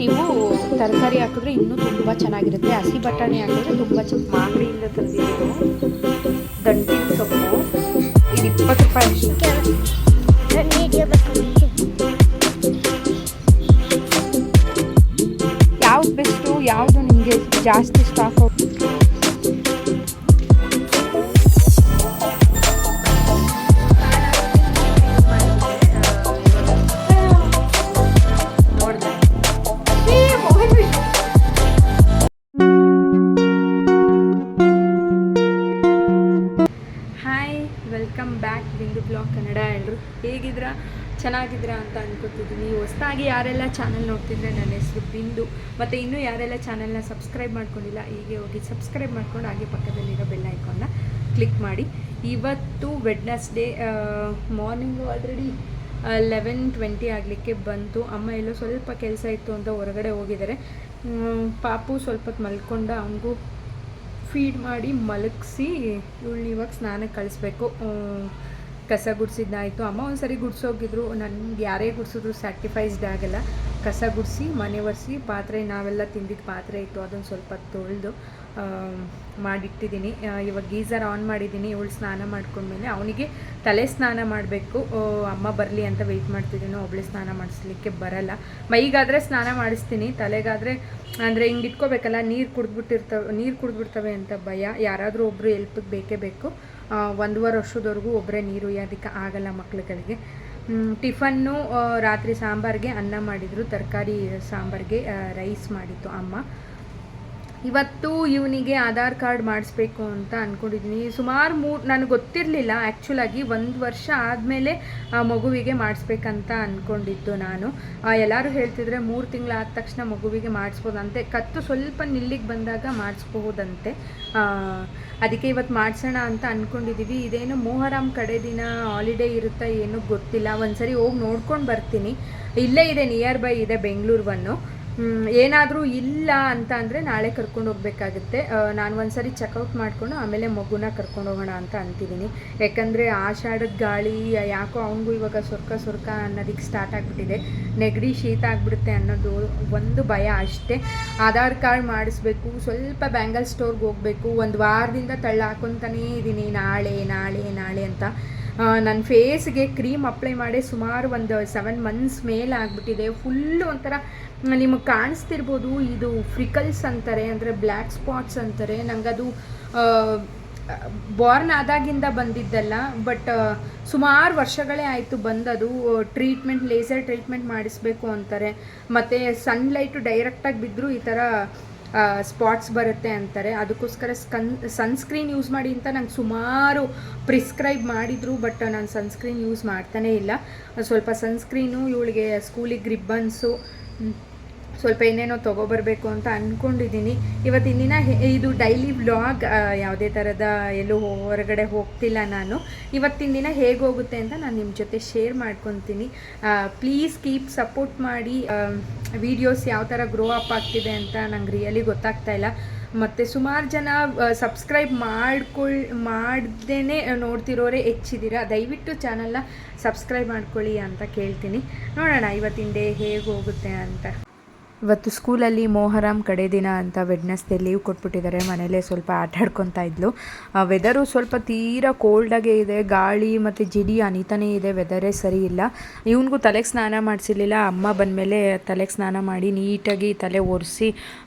ನೀವು ತರಕಾರಿ ಹಾಕಿದ್ರೆ ಇನ್ನೂ ತುಂಬ ಚೆನ್ನಾಗಿರುತ್ತೆ. ಹಸಿ ಬಟಾಣಿ ಹಾಕಿದ್ರೆ ತುಂಬ ಮಾಗಡಿಯಿಂದ ತಂದಿದ್ದು ದಂಟಿನ ಸೊಪ್ಪು. ಇದು 20 ರೂಪಾಯಿ ಅಷ್ಟೇ. ಯಾವ್ದು ಬೆಸ್ಟು, ಯಾವುದು ನಿಮಗೆ ಜಾಸ್ತಿ ಸ್ಟಾಕ್ ಬ್ಲಾಗ್ ಕನ್ನಡ. ಎಲ್ಲರೂ ಹೇಗಿದ್ದೀರಾ, ಚೆನ್ನಾಗಿದ್ದೀರಾ ಅಂತ ಅಂದ್ಕೊತಿದ್ದೀನಿ. ಹೊಸದಾಗಿ ಯಾರೆಲ್ಲ ಚಾನಲ್ ನೋಡ್ತಿದ್ರೆ ನನ್ನ ಹೆಸರು ಬಿಂದು. ಮತ್ತು ಇನ್ನೂ ಯಾರೆಲ್ಲ ಚಾನಲ್ನ ಸಬ್ಸ್ಕ್ರೈಬ್ ಮಾಡ್ಕೊಂಡಿಲ್ಲ ಹೀಗೆ ಹೋಗಿ ಸಬ್ಸ್ಕ್ರೈಬ್ ಮಾಡ್ಕೊಂಡು ಹಾಗೆ ಪಕ್ಕದಲ್ಲಿರೋ ಬೆಲ್ ಐಕಾನ್ನ ಕ್ಲಿಕ್ ಮಾಡಿ. ಇವತ್ತು ವೆಡ್ನೆಸ್ಡೇ ಮಾರ್ನಿಂಗು ಆಲ್ರೆಡಿ 11:20 ಆಗಲಿಕ್ಕೆ ಬಂತು. ಅಮ್ಮ ಎಲ್ಲೋ ಸ್ವಲ್ಪ ಕೆಲಸ ಇತ್ತು ಅಂತ ಹೊರಗಡೆ ಹೋಗಿದ್ದಾರೆ. ಪಾಪು ಸ್ವಲ್ಪ ಹೊತ್ತು ಮಲ್ಕೊಂಡ, ಅವನಿಗೂ ಫೀಡ್ ಮಾಡಿ ಮಲಗಿಸಿ ಇವಳನ್ನ ಇವಾಗ ಸ್ನಾನಕ್ಕೆ ಕಳಿಸ್ಬೇಕು. ಕಸ ಗುಡಿಸಿದ್ದಾಯಿತು. ಅಮ್ಮ ಒಂದು ಸರಿ ಗುಡಿಸೋಗಿದ್ರು. ನನಗೆ ಯಾರೇ ಗುಡಿಸಿದ್ರು ಸ್ಯಾಟಿಫೈಸ್ಡ್ ಆಗಲ್ಲ. ಕಸ ಗುಡಿಸಿ ಮನೆ ಒರೆಸಿ ಪಾತ್ರೆ, ನಾವೆಲ್ಲ ತಿಂದಿದ್ದು ಪಾತ್ರೆ ಇತ್ತು ಅದನ್ನು ಸ್ವಲ್ಪ ತೊಳೆದು ಮಾಡಿಟ್ಟಿದ್ದೀನಿ. ಇವಾಗ ಗೀಝರ್ ಆನ್ ಮಾಡಿದ್ದೀನಿ. ಇವಳು ಸ್ನಾನ ಮಾಡ್ಕೊಂಡ್ಮೇಲೆ ಅವನಿಗೆ ತಲೆ ಸ್ನಾನ ಮಾಡಬೇಕು. ಅಮ್ಮ ಬರಲಿ ಅಂತ ವೆಯ್ಟ್ ಮಾಡ್ತಿದ್ದೀನಿ. ಒಬ್ಬಳೆ ಸ್ನಾನ ಮಾಡಿಸ್ಲಿಕ್ಕೆ ಬರಲ್ಲ. ಮೈಗಾದರೆ ಸ್ನಾನ ಮಾಡಿಸ್ತೀನಿ, ತಲೆಗಾದರೆ ಅಂದರೆ ಹಿಂಗೆ ಇಟ್ಕೋಬೇಕಲ್ಲ, ನೀರು ಕುಡಿದ್ಬಿಡ್ತವೆ ಅಂತ ಭಯ. ಯಾರಾದರೂ ಒಬ್ಬರು ಹೆಲ್ಪಿಗೆ ಬೇಕೇ ಬೇಕು. 1.5 ವರ್ಷದವರೆಗೂ ಒಬ್ಬರೇ ನೀರು ಉಯ್ಯೋದಕ್ಕೆ ಆಗಲ್ಲ ಮಕ್ಳುಗಳಿಗೆ. ಟಿಫನ್ನು ರಾತ್ರಿ ಸಾಂಬಾರಿಗೆ ಅನ್ನ ಮಾಡಿದರು, ತರಕಾರಿ ಸಾಂಬಾರಿಗೆ ರೈಸ್ ಮಾಡಿತ್ತು ಅಮ್ಮ. ಇವತ್ತು ಇವನಿಗೆ ಆಧಾರ್ ಕಾರ್ಡ್ ಮಾಡಿಸ್ಬೇಕು ಅಂತ ಅಂದ್ಕೊಂಡಿದ್ದೀನಿ. ಸುಮಾರು ನನಗೆ ಗೊತ್ತಿರಲಿಲ್ಲ ಆ್ಯಕ್ಚುಲಾಗಿ. 1 ವರ್ಷ ಆದಮೇಲೆ ಮಗುವಿಗೆ ಮಾಡಿಸ್ಬೇಕಂತ ಅಂದ್ಕೊಂಡಿದ್ದು ನಾನು. ಎಲ್ಲರೂ ಹೇಳ್ತಿದ್ರೆ 3 ತಿಂಗಳಾದ ತಕ್ಷಣ ಮಗುವಿಗೆ ಮಾಡಿಸ್ಬೋದಂತೆ, ಕತ್ತು ಸ್ವಲ್ಪ ನಿಲ್ಲಿಗೆ ಬಂದಾಗ ಮಾಡಿಸ್ಬಹುದಂತೆ. ಅದಕ್ಕೆ ಇವತ್ತು ಮಾಡಿಸೋಣ ಅಂತ ಅಂದ್ಕೊಂಡಿದ್ದೀವಿ. ಇದೇನು ಮೊಹರಂ ಕಡೆ ದಿನ ಹಾಲಿಡೇ ಇರುತ್ತಾ ಏನೂ ಗೊತ್ತಿಲ್ಲ. ಒಂದು ಸರಿ ಹೋಗಿ ನೋಡ್ಕೊಂಡು ಬರ್ತೀನಿ. ಇಲ್ಲೇ ಇದೆ, ನಿಯರ್ ಬೈ ಇದೆ ಬೆಂಗಳೂರು. ಏನಾದರೂ ಇಲ್ಲ ಅಂತ ಅಂದರೆ ನಾಳೆ ಕರ್ಕೊಂಡು ಹೋಗ್ಬೇಕಾಗುತ್ತೆ. ನಾನು ಒಂದು ಸರಿ ಚೆಕ್ಔಟ್ ಮಾಡಿಕೊಂಡು ಆಮೇಲೆ ಮಗುನ ಕರ್ಕೊಂಡು ಹೋಗೋಣ ಅಂತ ಅಂತಿದ್ದೀನಿ. ಯಾಕಂದರೆ ಆಷಾಢದ ಗಾಳಿ ಯಾಕೋ ಅವನಿಗೂ ಇವಾಗ ಸೊರ್ಕ ಅನ್ನೋದಕ್ಕೆ ಸ್ಟಾರ್ಟ್ ಆಗಿಬಿಟ್ಟಿದೆ. ನೆಗಡಿ ಶೀತ ಆಗಿಬಿಡುತ್ತೆ ಅನ್ನೋದು ಒಂದು ಭಯ ಅಷ್ಟೇ. ಆಧಾರ್ ಕಾರ್ಡ್ ಮಾಡಿಸ್ಬೇಕು. ಸ್ವಲ್ಪ ಬ್ಯಾಂಗಲ್ ಸ್ಟೋರ್ಗೆ ಹೋಗಬೇಕು. 1 ವಾರದಿಂದ ಹಾಕ್ಕೊತಾನೇ ಇದ್ದೀನಿ, ನಾಳೆ ಅಂತ. ನನ್ನ ಫೇಸ್ಗೆ ಕ್ರೀಮ್ ಅಪ್ಲೈ ಮಾಡಿ ಸುಮಾರು ಒಂದು 7 ಮಂತ್ಸ್ ಮೇಲೆ ಆಗಿಬಿಟ್ಟಿದೆ. ಫುಲ್ಲು ಒಂಥರ ನಿಮಗೆ ಕಾಣಿಸ್ತಿರ್ಬೋದು, ಇದು ಫ್ರಿಕಲ್ಸ್ ಅಂತಾರೆ, ಅಂದರೆ ಬ್ಲ್ಯಾಕ್ ಸ್ಪಾಟ್ಸ್ ಅಂತಾರೆ. ನನಗದು ಬಾರ್ನ್ ಆದಾಗಿಂದ ಬಂದಿದ್ದಲ್ಲ, ಬಟ್ ಸುಮಾರು ವರ್ಷಗಳೇ ಆಯಿತು ಬಂದದು. ಲೇಸರ್ ಟ್ರೀಟ್ಮೆಂಟ್ ಮಾಡಿಸ್ಬೇಕು ಅಂತಾರೆ. ಮತ್ತು ಸನ್ಲೈಟು ಡೈರೆಕ್ಟಾಗಿ ಬಿದ್ದರೂ ಈ ಥರ ಸ್ಪಾಟ್ಸ್ ಬರುತ್ತೆ ಅಂತಾರೆ. ಅದಕ್ಕೋಸ್ಕರ ಸನ್ಸ್ಕ್ರೀನ್ ಯೂಸ್ ಮಾಡಿ ಅಂತ ನಂಗೆ ಸುಮಾರು ಪ್ರಿಸ್ಕ್ರೈಬ್ ಮಾಡಿದರು. ಬಟ್ ನಾನು ಸನ್ಸ್ಕ್ರೀನ್ ಯೂಸ್ ಮಾಡ್ತಾನೇ ಇಲ್ಲ. ಸ್ವಲ್ಪ ಸನ್ಸ್ಕ್ರೀನು, ಇವಳಿಗೆ ಸ್ಕೂಲಿಗೆ ರಿಬ್ಬನ್ಸು, ಸ್ವಲ್ಪ ಏನೇನೋ ತೊಗೊಬರ್ಬೇಕು ಅಂತ ಅಂದ್ಕೊಂಡಿದ್ದೀನಿ. ಇವತ್ತಿನ ದಿನ ಇದು ಡೈಲಿ ವ್ಲಾಗ್, ಯಾವುದೇ ಥರದ ಎಲ್ಲೂ ಹೊರಗಡೆ ಹೋಗ್ತಿಲ್ಲ ನಾನು. ಇವತ್ತಿನ ದಿನ ಹೇಗೆ ಹೋಗುತ್ತೆ ಅಂತ ನಾನು ನಿಮ್ಮ ಜೊತೆ ಶೇರ್ ಮಾಡ್ಕೊತೀನಿ. ಪ್ಲೀಸ್ ಕೀಪ್ ಸಪೋರ್ಟ್ ಮಾಡಿ. ವೀಡಿಯೋಸ್ ಯಾವ ಥರ ಗ್ರೋ ಅಪ್ ಆಗ್ತಿದೆ ಅಂತ ನಂಗೆ ರಿಯಲಿ ಗೊತ್ತಾಗ್ತಾ ಇಲ್ಲ. ಮತ್ತು ಸುಮಾರು ಜನ ಸಬ್ಸ್ಕ್ರೈಬ್ ಮಾಡ್ದೇ ನೋಡ್ತಿರೋರೇ ಹೆಚ್ಚಿದ್ದೀರಾ. ದಯವಿಟ್ಟು ಚಾನಲ್ನ ಸಬ್ಸ್ಕ್ರೈಬ್ ಮಾಡ್ಕೊಳ್ಳಿ ಅಂತ ಕೇಳ್ತೀನಿ. ನೋಡೋಣ ಇವತ್ತಿನ ಡೇ ಹೇಗೆ ಹೋಗುತ್ತೆ ಅಂತ. ಇವತ್ತು ಸ್ಕೂಲಲ್ಲಿ ಮೊಹರಂ ಕಡೆ ದಿನ ಅಂತ ವೆಡ್ನೆಸ್ಡೇ ಲೀವ್ ಕೊಟ್ಬಿಟ್ಟಿದ್ದಾರೆ. ಮನೇಲೇ ಸ್ವಲ್ಪ ಆಟ ಆಡ್ಕೊತಾ ಇದ್ಲು. ವೆದರು ಸ್ವಲ್ಪ ತೀರಾ ಕೋಲ್ಡಾಗೇ ಇದೆ, ಗಾಳಿ ಮತ್ತು ಜಿಡಿ ಅನಿತಾನೇ ಇದೆ, ವೆದರೇ ಸರಿ ಇಲ್ಲ. ಇವನಿಗೂ ತಲೆಗೆ ಸ್ನಾನ ಮಾಡಿಸಿರ್ಲಿಲ್ಲ. ಅಮ್ಮ ಬಂದಮೇಲೆ ತಲೆಗೆ ಸ್ನಾನ ಮಾಡಿ ನೀಟಾಗಿ ತಲೆ ಒರೆಸಿ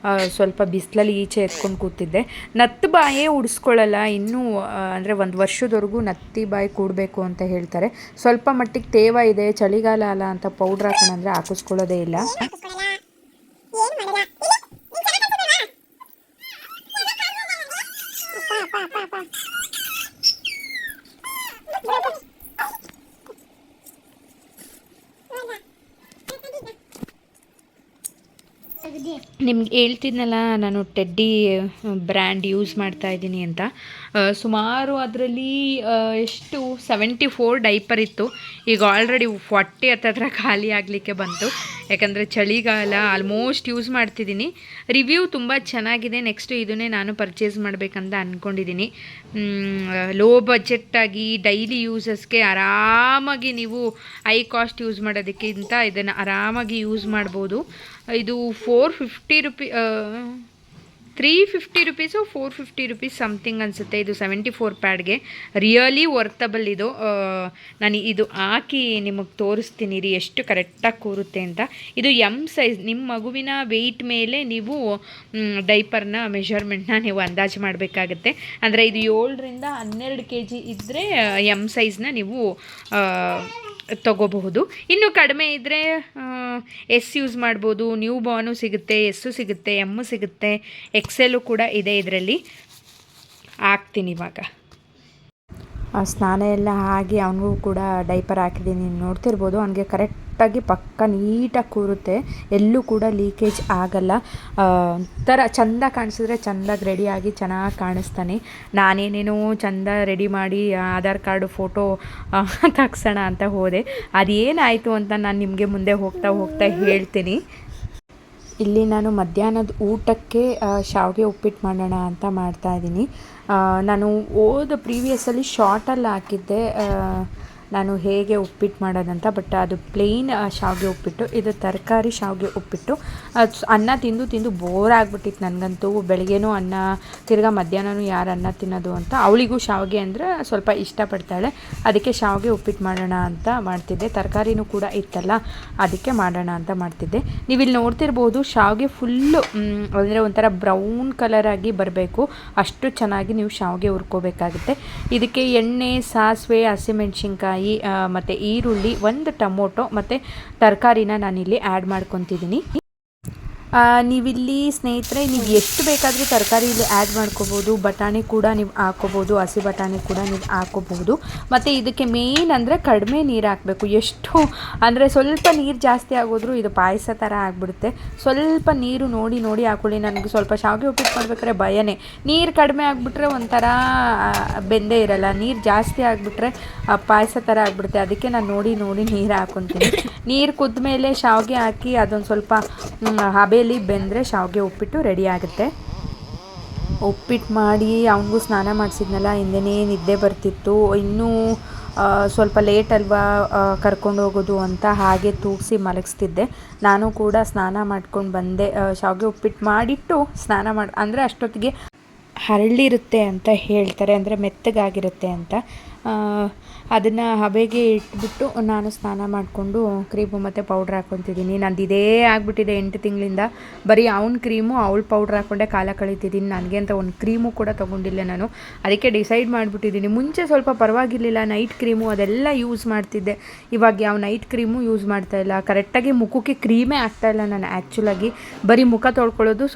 ಸ್ವಲ್ಪ ಬಿಸಿಲಲ್ಲಿ ಈಚೆ ಎತ್ಕೊಂಡು ಕೂತಿದ್ದೆ. ನತ್ತು ಬಾಯೇ ಉಡಿಸ್ಕೊಳ್ಳಲ್ಲ ಇನ್ನೂ, ಅಂದರೆ 1 ವರ್ಷದವರೆಗೂ ನತ್ತಿ ಬಾಯಿ ಕೂಡಬೇಕು ಅಂತ ಹೇಳ್ತಾರೆ. ಸ್ವಲ್ಪ ಮಟ್ಟಿಗೆ ತೇವ ಇದೆ, ಚಳಿಗಾಲ ಅಲ್ಲ ಅಂತ ಪೌಡ್ರ್ ಹಾಕೋಣಂದ್ರೆ ಹಾಕಿಸ್ಕೊಳ್ಳೋದೇ ಇಲ್ಲ. ನಿಮ್ಗೆ ಹೇಳ್ತಿದ್ನಲ್ಲ ನಾನು ಟೆಡ್ಡಿ ಬ್ರ್ಯಾಂಡ್ ಯೂಸ್ ಮಾಡ್ತಾ ಇದ್ದೀನಿ ಅಂತ. ಸುಮಾರು ಅದರಲ್ಲಿ ಎಷ್ಟು 74 ಡೈಪರ್ ಇತ್ತು. ಈಗ ಆಲ್ರೆಡಿ 40 ಹತ್ತಿರ ಖಾಲಿ ಆಗಲಿಕ್ಕೆ ಬಂತು. ಯಾಕಂದರೆ ಚಳಿಗಾಲ ಆಲ್ಮೋಸ್ಟ್ ಯೂಸ್ ಮಾಡ್ತಿದ್ದೀನಿ. ರಿವ್ಯೂ ತುಂಬ ಚೆನ್ನಾಗಿದೆ. ನೆಕ್ಸ್ಟು ಇದನ್ನೇ ನಾನು ಪರ್ಚೇಸ್ ಮಾಡಬೇಕಂತ ಅಂದ್ಕೊಂಡಿದ್ದೀನಿ. ಲೋ ಬಜೆಟ್ಟಾಗಿ ಡೈಲಿ ಯೂಸಸ್ಗೆ ಆರಾಮಾಗಿ ನೀವು ಹೈ ಕಾಸ್ಟ್ ಯೂಸ್ ಮಾಡೋದಕ್ಕಿಂತ ಇದನ್ನು ಆರಾಮಾಗಿ ಯೂಸ್ ಮಾಡ್ಬೋದು. ಇದು 450 350 ರುಪೀಸು 450 ರುಪೀಸ್ ಸಮಥಿಂಗ್ ಅನಿಸುತ್ತೆ. ಇದು 74 ಪ್ಯಾಡ್ಗೆ ರಿಯಲಿ ವರ್ತಬಲ್ ಇದು. ನಾನು ಇದು ಹಾಕಿ ನಿಮಗೆ ತೋರಿಸ್ತೀನಿ ರೀ ಎಷ್ಟು ಕರೆಕ್ಟಾಗಿ ಕೂರುತ್ತೆ ಅಂತ. ಇದು ಎಮ್ ಸೈಜ್. ನಿಮ್ಮ ಮಗುವಿನ ವೆಯ್ಟ್ ಮೇಲೆ ನೀವು ಡೈಪರ್ನ ಮೆಷರ್ಮೆಂಟ್ನ ನೀವು ಅಂದಾಜು ಮಾಡಬೇಕಾಗತ್ತೆ. ಅಂದರೆ ಇದು 7ರಿಂದ 12 kg ಇದ್ದರೆ ಎಮ್ ಸೈಜ್ನ ನೀವು ತಗೋಬಹುದು. ಇನ್ನು ಕಡಿಮೆ ಇದ್ದರೆ ಎಸ್ ಯೂಸ್ ಮಾಡ್ಬೋದು. ನ್ಯೂ ಬಾರ್ನು ಸಿಗುತ್ತೆ, ಎಸ್ಸು ಸಿಗುತ್ತೆ, ಎಮ್ಮು ಸಿಗುತ್ತೆ, ಎಕ್ಸೆಲ್ಲು ಕೂಡ ಇದೆ ಇದರಲ್ಲಿ. ಹಾಕ್ತೀನಿ ಇವಾಗ. ಸ್ನಾನ ಎಲ್ಲ ಆಗಿ ಅವನಿಗೂ ಕೂಡ ಡೈಪರ್ ಹಾಕಿದ್ದೀನಿ. ನೋಡ್ತಿರ್ಬೋದು ಅವನಿಗೆ ಕರೆಕ್ಟಾಗಿ ಪಕ್ಕ ನೀಟಾಗಿ ಕೂರುತ್ತೆ. ಎಲ್ಲೂ ಕೂಡ ಲೀಕೇಜ್ ಆಗಲ್ಲ. ಥರ ಚೆಂದ ಕಾಣಿಸಿದ್ರೆ ಚೆಂದಾಗಿ ರೆಡಿಯಾಗಿ ಚೆನ್ನಾಗಿ ಕಾಣಿಸ್ತಾನೆ. ನಾನೇನೇನೋ ಚೆಂದ ರೆಡಿ ಮಾಡಿ ಆಧಾರ್ ಕಾರ್ಡು ಫೋಟೋ ತೆಗ್ಸೋಣ ಅಂತ ಹೋದೆ. ಅದೇನಾಯಿತು ಅಂತ ನಾನು ನಿಮಗೆ ಮುಂದೆ ಹೋಗ್ತಾ ಹೇಳ್ತೀನಿ. ಇಲ್ಲಿ ನಾನು ಮಧ್ಯಾಹ್ನದ ಊಟಕ್ಕೆ ಶಾವಿಗೆ ಉಪ್ಪಿಟ್ಟು ಮಾಡೋಣ ಅಂತ ಮಾಡ್ತಾಯಿದ್ದೀನಿ. ನಾನು ಪ್ರೀವಿಯಸ್ಸಲ್ಲಿ ಶಾರ್ಟಲ್ಲಿ ಹಾಕಿದ್ದೆ ನಾನು ಹೇಗೆ ಉಪ್ಪಿಟ್ಟು ಮಾಡೋದಂತ. ಬಟ್ ಅದು ಪ್ಲೇನ್ ಶಾವಿಗೆ ಉಪ್ಪಿಟ್ಟು. ಇದು ತರಕಾರಿ ಶಾವಿಗೆ ಉಪ್ಪಿಟ್ಟು. ಅನ್ನ ತಿಂದು ಬೋರ್ ಆಗಿಬಿಟ್ಟಿತ್ತು ನನಗಂತೂ. ಬೆಳಗ್ಗೆನೂ ಅನ್ನ, ತಿರ್ಗಾ ಮಧ್ಯಾಹ್ನನೂ ಯಾರು ಅನ್ನ ತಿನ್ನೋದು ಅಂತ. ಅವಳಿಗೂ ಶಾವಿಗೆ ಅಂದರೆ ಸ್ವಲ್ಪ ಇಷ್ಟಪಡ್ತಾಳೆ. ಅದಕ್ಕೆ ಶಾವಿಗೆ ಉಪ್ಪಿಟ್ಟು ಮಾಡೋಣ ಅಂತ ಮಾಡ್ತಿದ್ದೆ. ತರಕಾರಿನೂ ಕೂಡ ಇತ್ತಲ್ಲ, ಅದಕ್ಕೆ ಮಾಡೋಣ ಅಂತ ಮಾಡ್ತಿದ್ದೆ. ನೀವಿಲ್ಲಿ ನೋಡ್ತಿರ್ಬೋದು ಶಾವಿಗೆ ಫುಲ್ಲು ಅಂದರೆ ಒಂಥರ ಬ್ರೌನ್ ಕಲರಾಗಿ ಬರಬೇಕು. ಅಷ್ಟು ಚೆನ್ನಾಗಿ ನೀವು ಶಾವಿಗೆ ಹುರ್ಕೋಬೇಕಾಗುತ್ತೆ. ಇದಕ್ಕೆ ಎಣ್ಣೆ, ಸಾಸಿವೆ, ಹಸಿಮೆಣ್ಸಿನ್ಕಾಯಿ ಮತ್ತು ಈರುಳ್ಳಿ, 1 ಟೊಮೊಟೊ ಮತ್ತು ತರಕಾರಿನ ನಾನಿಲ್ಲಿ ಆ್ಯಡ್ ಮಾಡ್ಕೊತಿದ್ದೀನಿ. ನೀವಿಲ್ಲಿ ಸ್ನೇಹಿತರೆ ನೀವು ಎಷ್ಟು ಬೇಕಾದರೂ ತರಕಾರಿ ಇಲ್ಲಿ ಆ್ಯಡ್ ಮಾಡ್ಕೋಬೋದು. ಬಟಾಣಿ ಕೂಡ ನೀವು ಹಾಕ್ಕೋಬೋದು, ಹಸಿ ಬಟಾಣಿ ಕೂಡ ನೀವು ಹಾಕ್ಕೋಬಹುದು. ಮತ್ತು ಇದಕ್ಕೆ ಮೇನ್ ಅಂದರೆ ಕಡಿಮೆ ನೀರು ಹಾಕಬೇಕು. ಎಷ್ಟು ಅಂದರೆ ಸ್ವಲ್ಪ ನೀರು ಜಾಸ್ತಿ ಆಗೋದ್ರೂ ಇದು ಪಾಯಸ ಥರ ಆಗಿಬಿಡುತ್ತೆ. ಸ್ವಲ್ಪ ನೀರು ನೋಡಿ ಹಾಕ್ಕೊಳ್ಳಿ. ನನಗೆ ಸ್ವಲ್ಪ ಶಾವಿಗೆ ಉಪ್ಪಿಟ್ಟು ಮಾಡ್ಬೇಕಾದ್ರೆ ಭಯನೇ. ನೀರು ಕಡಿಮೆ ಆಗಿಬಿಟ್ರೆ ಒಂಥರ ಬೆಂದೇ ಇರಲ್ಲ. ನೀರು ಜಾಸ್ತಿ ಆಗಿಬಿಟ್ರೆ ಪಾಯಸ ಥರ ಆಗಿಬಿಡುತ್ತೆ. ಅದಕ್ಕೆ ನಾನು ನೋಡಿ ನೀರು ಹಾಕ್ಕೊತೀನಿ. ನೀರು ಕುದ್ದ ಮೇಲೆ ಶಾವಿಗೆ ಹಾಕಿ ಅದೊಂದು ಸ್ವಲ್ಪ ಹಬೆಯಲ್ಲಿ ಬೆಂದರೆ ಶಾವಿಗೆ ಉಪ್ಪಿಟ್ಟು ರೆಡಿ ಆಗುತ್ತೆ. ಉಪ್ಪಿಟ್ಟು ಮಾಡಿ ಅವನಿಗೂ ಸ್ನಾನ ಮಾಡಿಸಿದ್ನಲ್ಲ, ಹಿಂದೆನೇ ನಿದ್ದೆ ಬರ್ತಿತ್ತು. ಇನ್ನೂ ಸ್ವಲ್ಪ ಲೇಟ್ ಅಲ್ವಾ ಕರ್ಕೊಂಡು ಹೋಗೋದು ಅಂತ ಹಾಗೆ ತೂಗಿಸಿ ಮಲಗಿಸ್ತಿದ್ದೆ. ನಾನು ಕೂಡ ಸ್ನಾನ ಮಾಡ್ಕೊಂಡು ಬಂದೆ. ಶಾವಿಗೆ ಉಪ್ಪಿಟ್ಟು ಮಾಡಿಟ್ಟು ಸ್ನಾನ ಅಂದರೆ ಅಷ್ಟೊತ್ತಿಗೆ ಹರಳಿರುತ್ತೆ ಅಂತ ಹೇಳ್ತಾರೆ, ಅಂದರೆ ಮೆತ್ತಗಾಗಿರುತ್ತೆ ಅಂತ. ಅದನ್ನು ಹಬೆಗೆ ಇಟ್ಬಿಟ್ಟು ನಾನು ಸ್ನಾನ ಮಾಡಿಕೊಂಡು ಕ್ರೀಮು ಮತ್ತು ಪೌಡ್ರ್ ಹಾಕ್ಕೊತಿದ್ದೀನಿ. ನಂದು ಇದೇ ಆಗಿಬಿಟ್ಟಿದೆ 8 ತಿಂಗಳಿಂದ. ಬರೀ ಅವ್ನ ಕ್ರೀಮು ಅವಳ ಪೌಡ್ರ್ ಹಾಕ್ಕೊಂಡೆ ಕಾಲ ಕಳೀತಿದ್ದೀನಿ. ನನಗೆ ಅಂತ ಒಂದು ಕ್ರೀಮು ಕೂಡ ತೊಗೊಂಡಿಲ್ಲ ನಾನು. ಅದಕ್ಕೆ ಡಿಸೈಡ್ ಮಾಡಿಬಿಟ್ಟಿದ್ದೀನಿ. ಮುಂಚೆ ಸ್ವಲ್ಪ ಪರವಾಗಿರಲಿಲ್ಲ, ನೈಟ್ ಕ್ರೀಮು ಅದೆಲ್ಲ ಯೂಸ್ ಮಾಡ್ತಿದ್ದೆ. ಇವಾಗ ಯಾವ ನೈಟ್ ಕ್ರೀಮು ಯೂಸ್ ಮಾಡ್ತಾಯಿಲ್ಲ. ಕರೆಕ್ಟಾಗಿ ಮುಖಕ್ಕೆ ಕ್ರೀಮೇ ಆಗ್ತಾಯಿಲ್ಲ ನಾನು. ಆ್ಯಕ್ಚುಲಾಗಿ ಬರೀ ಮುಖ ತೊಳ್ಕೊಳ್ಳೋದು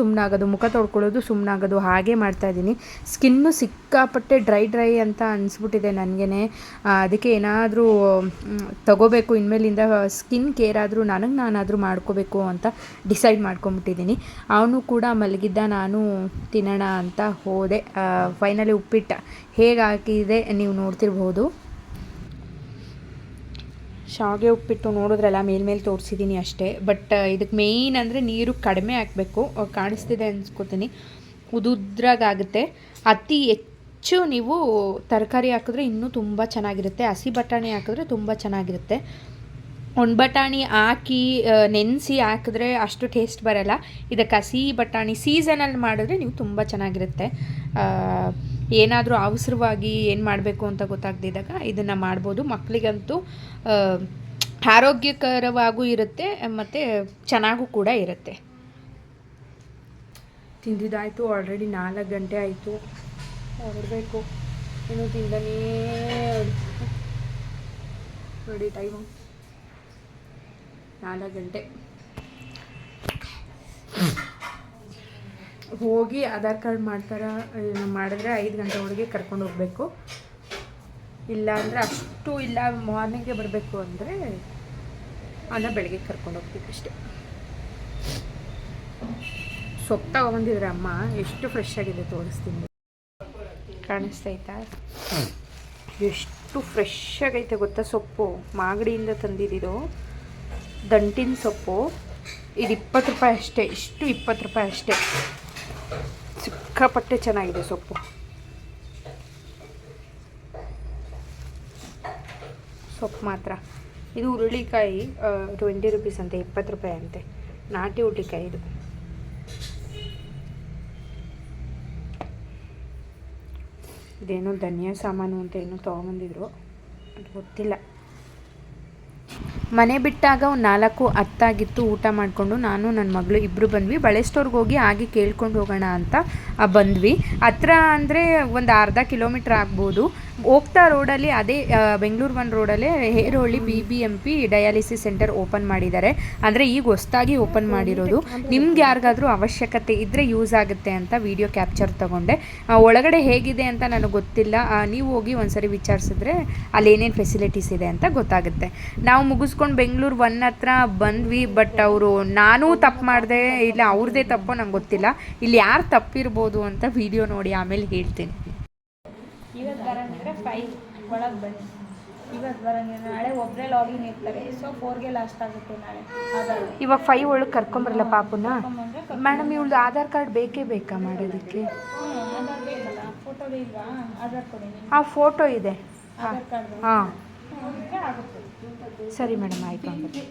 ಸುಮ್ಮನಾಗೋದು ಹಾಗೆ ಮಾಡ್ತಾಯಿದ್ದೀನಿ. ಸ್ಕಿನ್ನು ಸಿಕ್ಕಾಪಟ್ಟೆ ಡ್ರೈ ಅಂತ ಅನಿಸ್ಬಿಟ್ಟಿದೆ ನನಗೆ. ಅದಕ್ಕೆ ಏನಾದರೂ ತಗೋಬೇಕು ಇನ್ಮೇಲಿಂದ. ಸ್ಕಿನ್ ಕೇರ್ ಆದರೂ ನಾನಾದರೂ ಮಾಡ್ಕೋಬೇಕು ಅಂತ ಡಿಸೈಡ್ ಮಾಡ್ಕೊಂಬಿಟ್ಟಿದ್ದೀನಿ. ಅವನು ಕೂಡ ಮಲಗಿದ್ದ, ನಾನು ತಿನ್ನೋಣ ಅಂತ ಹೋದೆ. ಫೈನಲಿ ಉಪ್ಪಿಟ್ಟು ಹೇಗೆ ಹಾಕಿದೆ ನೀವು ನೋಡ್ತಿರ್ಬೋದು. ಶಾವಿಗೆ ಉಪ್ಪಿಟ್ಟು ನೋಡಿದ್ರಲ್ಲ, ಮೇಲ್ಮೇಲೆ ತೋರಿಸಿದ್ದೀನಿ ಅಷ್ಟೇ. ಬಟ್ ಇದಕ್ಕೆ ಮೇಯ್ನ್ ಅಂದರೆ ನೀರು ಕಡಿಮೆ ಹಾಕಬೇಕು. ಕಾಣಿಸ್ತಿದೆ ಅನ್ಸ್ಕೊತೀನಿ. ಉದುದ್ರಾಗುತ್ತೆ. ಅತಿ ಹೆಚ್ಚು ನೀವು ತರಕಾರಿ ಹಾಕಿದ್ರೆ ಇನ್ನೂ ತುಂಬ ಚೆನ್ನಾಗಿರುತ್ತೆ. ಹಸಿ ಬಟಾಣಿ ಹಾಕಿದ್ರೆ ತುಂಬ ಚೆನ್ನಾಗಿರುತ್ತೆ. ಒಣ ಬಟಾಣಿ ಹಾಕಿ ನೆನೆಸಿ ಹಾಕಿದ್ರೆ ಅಷ್ಟು ಟೇಸ್ಟ್ ಬರೋಲ್ಲ. ಇದಕ್ಕೆ ಹಸಿ ಬಟಾಣಿ ಸೀಸನಲ್ಲಿ ಮಾಡಿದ್ರೆ ನೀವು ತುಂಬ ಚೆನ್ನಾಗಿರುತ್ತೆ. ಏನಾದರೂ ಅವಸರವಾಗಿ ಏನು ಮಾಡಬೇಕು ಅಂತ ಗೊತ್ತಾಗದಿದ್ದಾಗ ಇದನ್ನು ಮಾಡ್ಬೋದು. ಮಕ್ಕಳಿಗಂತೂ ಆರೋಗ್ಯಕರವಾಗೂ ಇರುತ್ತೆ ಮತ್ತು ಚೆನ್ನಾಗೂ ಕೂಡ ಇರುತ್ತೆ. ತಿಂದಿದ್ದಾಯಿತು. ಆಲ್ರೆಡಿ 4 ಗಂಟೆ ಆಯಿತು. ಹೊರಡಬೇಕು. ಇನ್ನೂ ತಿಂದನೇ ನೋಡಿ ಟೈಮು 4 ಗಂಟೆ. ಹೋಗಿ ಆಧಾರ್ ಕಾರ್ಡ್ ಮಾಡಿದ್ರೆ 5 ಗಂಟೆ ಒಳಗೆ ಕರ್ಕೊಂಡು ಹೋಗಬೇಕು. ಇಲ್ಲ ಅಂದರೆ ಇಲ್ಲ ಮಾರ್ನಿಂಗ್ಗೆ ಬರಬೇಕು ಅಂದರೆ ಬೆಳಗ್ಗೆ ಕರ್ಕೊಂಡು ಹೋಗ್ತೀವಿ ಅಷ್ಟೇ. ಸೊಪ್ಪು ತಗೊಂಬಂದಿದ್ರೆ ಅಮ್ಮ, ಎಷ್ಟು ಫ್ರೆಶ್ ಆಗಿದೆ ತೋರಿಸ್ತೀನಿ. ಕಾಣಿಸ್ತೈತಾ? ಎಷ್ಟು ಫ್ರೆಶ್ ಆಗೈತೆ ಗೊತ್ತಾ ಸೊಪ್ಪು. ಮಾಗಡಿಯಿಂದ ತಂದಿದ್ದು ದಂಟಿನ ಸೊಪ್ಪು. ಇದು 20 ರೂಪಾಯಿ ಅಷ್ಟೇ. ಇಷ್ಟು 20 ರೂಪಾಯಿ ಅಷ್ಟೇ. ಸಿಕ್ಕಾಪಟ್ಟೆ ಚೆನ್ನಾಗಿದೆ ಸೊಪ್ಪು. ಸೊಪ್ಪು ಮಾತ್ರ. ಇದು ಹುರುಳಿಕಾಯಿ 20 ರುಪೀಸ್ ಅಂತೆ, 20 ರೂಪಾಯಿ ಅಂತೆ. ನಾಟಿ ಹುರುಳಿಕಾಯಿ ಇದು. ಇದೇನೋ ಧನಿಯಾ ಸಾಮಾನು ಅಂತ ಏನೋ ತೊಗೊಂಬಂದಿದ್ರು, ಅದು ಗೊತ್ತಿಲ್ಲ. ಮನೆ ಬಿಟ್ಟಾಗ ಒಂದು 4:10 ಆಗಿತ್ತು. ಊಟ ಮಾಡಿಕೊಂಡು ನಾನು ನನ್ನ ಮಗಳು ಇಬ್ಬರು ಬಂದ್ವಿ. ಬಳೆ ಸ್ಟೋರ್ಗೆ ಹೋಗಿ ಹಾಗೆ ಕೇಳ್ಕೊಂಡು ಹೋಗೋಣ ಅಂತ ಬಂದ್ವಿ. ಹತ್ರ ಅಂದರೆ ಒಂದು ಅರ್ಧ ಕಿಲೋಮೀಟ್ರ್ ಆಗ್ಬೋದು. ಹೋಗ್ತಾ ರೋಡಲ್ಲಿ ಅದೇ Bengaluru 1 ರೋಡಲ್ಲೇ ಹೇರೋಳ್ಳಿ BBMP dialysis centre open ಮಾಡಿದ್ದಾರೆ. ಅಂದರೆ ಈಗ ಹೊಸದಾಗಿ ಓಪನ್ ಮಾಡಿರೋದು. ನಿಮ್ಗೆ ಯಾರಿಗಾದ್ರೂ ಅವಶ್ಯಕತೆ ಇದ್ದರೆ ಯೂಸ್ ಆಗುತ್ತೆ ಅಂತ ವಿಡಿಯೋ ಕ್ಯಾಪ್ಚರ್ ತೊಗೊಂಡೆ. ಒಳಗಡೆ ಹೇಗಿದೆ ಅಂತ ನನಗೆ ಗೊತ್ತಿಲ್ಲ. ನೀವು ಹೋಗಿ ಒಂದ್ಸರಿ ವಿಚಾರಿಸಿದ್ರೆ ಅಲ್ಲಿ ಏನೇನು ಫೆಸಿಲಿಟೀಸ್ ಇದೆ ಅಂತ ಗೊತ್ತಾಗುತ್ತೆ. ನಾವು ಮುಗಿಸ್ಕೊಂಡು ಬೆಂಗಳೂರು 1 ಹತ್ರ ಬಂದ್ವಿ. ಬಟ್ ಅವರು ನಾನೂ ತಪ್ಪು ಮಾಡಿದೆ, ಇಲ್ಲ ಅವ್ರದ್ದೇ ತಪ್ಪೋ ನಂಗೆ ಗೊತ್ತಿಲ್ಲ. ಇಲ್ಲಿ ಯಾರು ತಪ್ಪಿರ್ಬೋದು ಅಂತ ವಿಡಿಯೋ ನೋಡಿ ಆಮೇಲೆ ಹೇಳ್ತೀನಿ. ಇವತ್ತು ಬರಂಗಿದ್ರೆ 5 ಒಳಗೆ ಬನ್ನಿ. ಇವತ್ತು ಬರಂಗಿದ್ರೆ ನಾಳೆ ಒಬ್ಬರೇ ಲಾಗಿನ್ ಇರ್ತಾರೆ. ಸೊ 4ಗೆ ಲಾಸ್ಟ್ ಆಗುತ್ತೆ ನಾಳೆ. ಇವಾಗ 5 ಒಳಗೆ ಕರ್ಕೊಂಬರಲ್ಲ ಪಾಪುನ? ಮೇಡಮ್ ಇವಳ್ದು ಆಧಾರ್ ಕಾರ್ಡ್ ಬೇಕೇ ಬೇಕಾ ಮಾಡೋದಕ್ಕೆ? ಆಧಾರ್ ಬೇಕಲ್ಲ, ಫೋಟೋ ಇಲ್ವಾ? ಆಧಾರ್ ಕೊಡಿ. ಆ ಫೋಟೋ ಇದೆ. ಆಧಾರ್ ಕಾರ್ಡ್ ಹಾಂ ಆಗುತ್ತೆ. ಸರಿ ಮೇಡಮ್, ಆಯಿತು. ಅಂದರೆ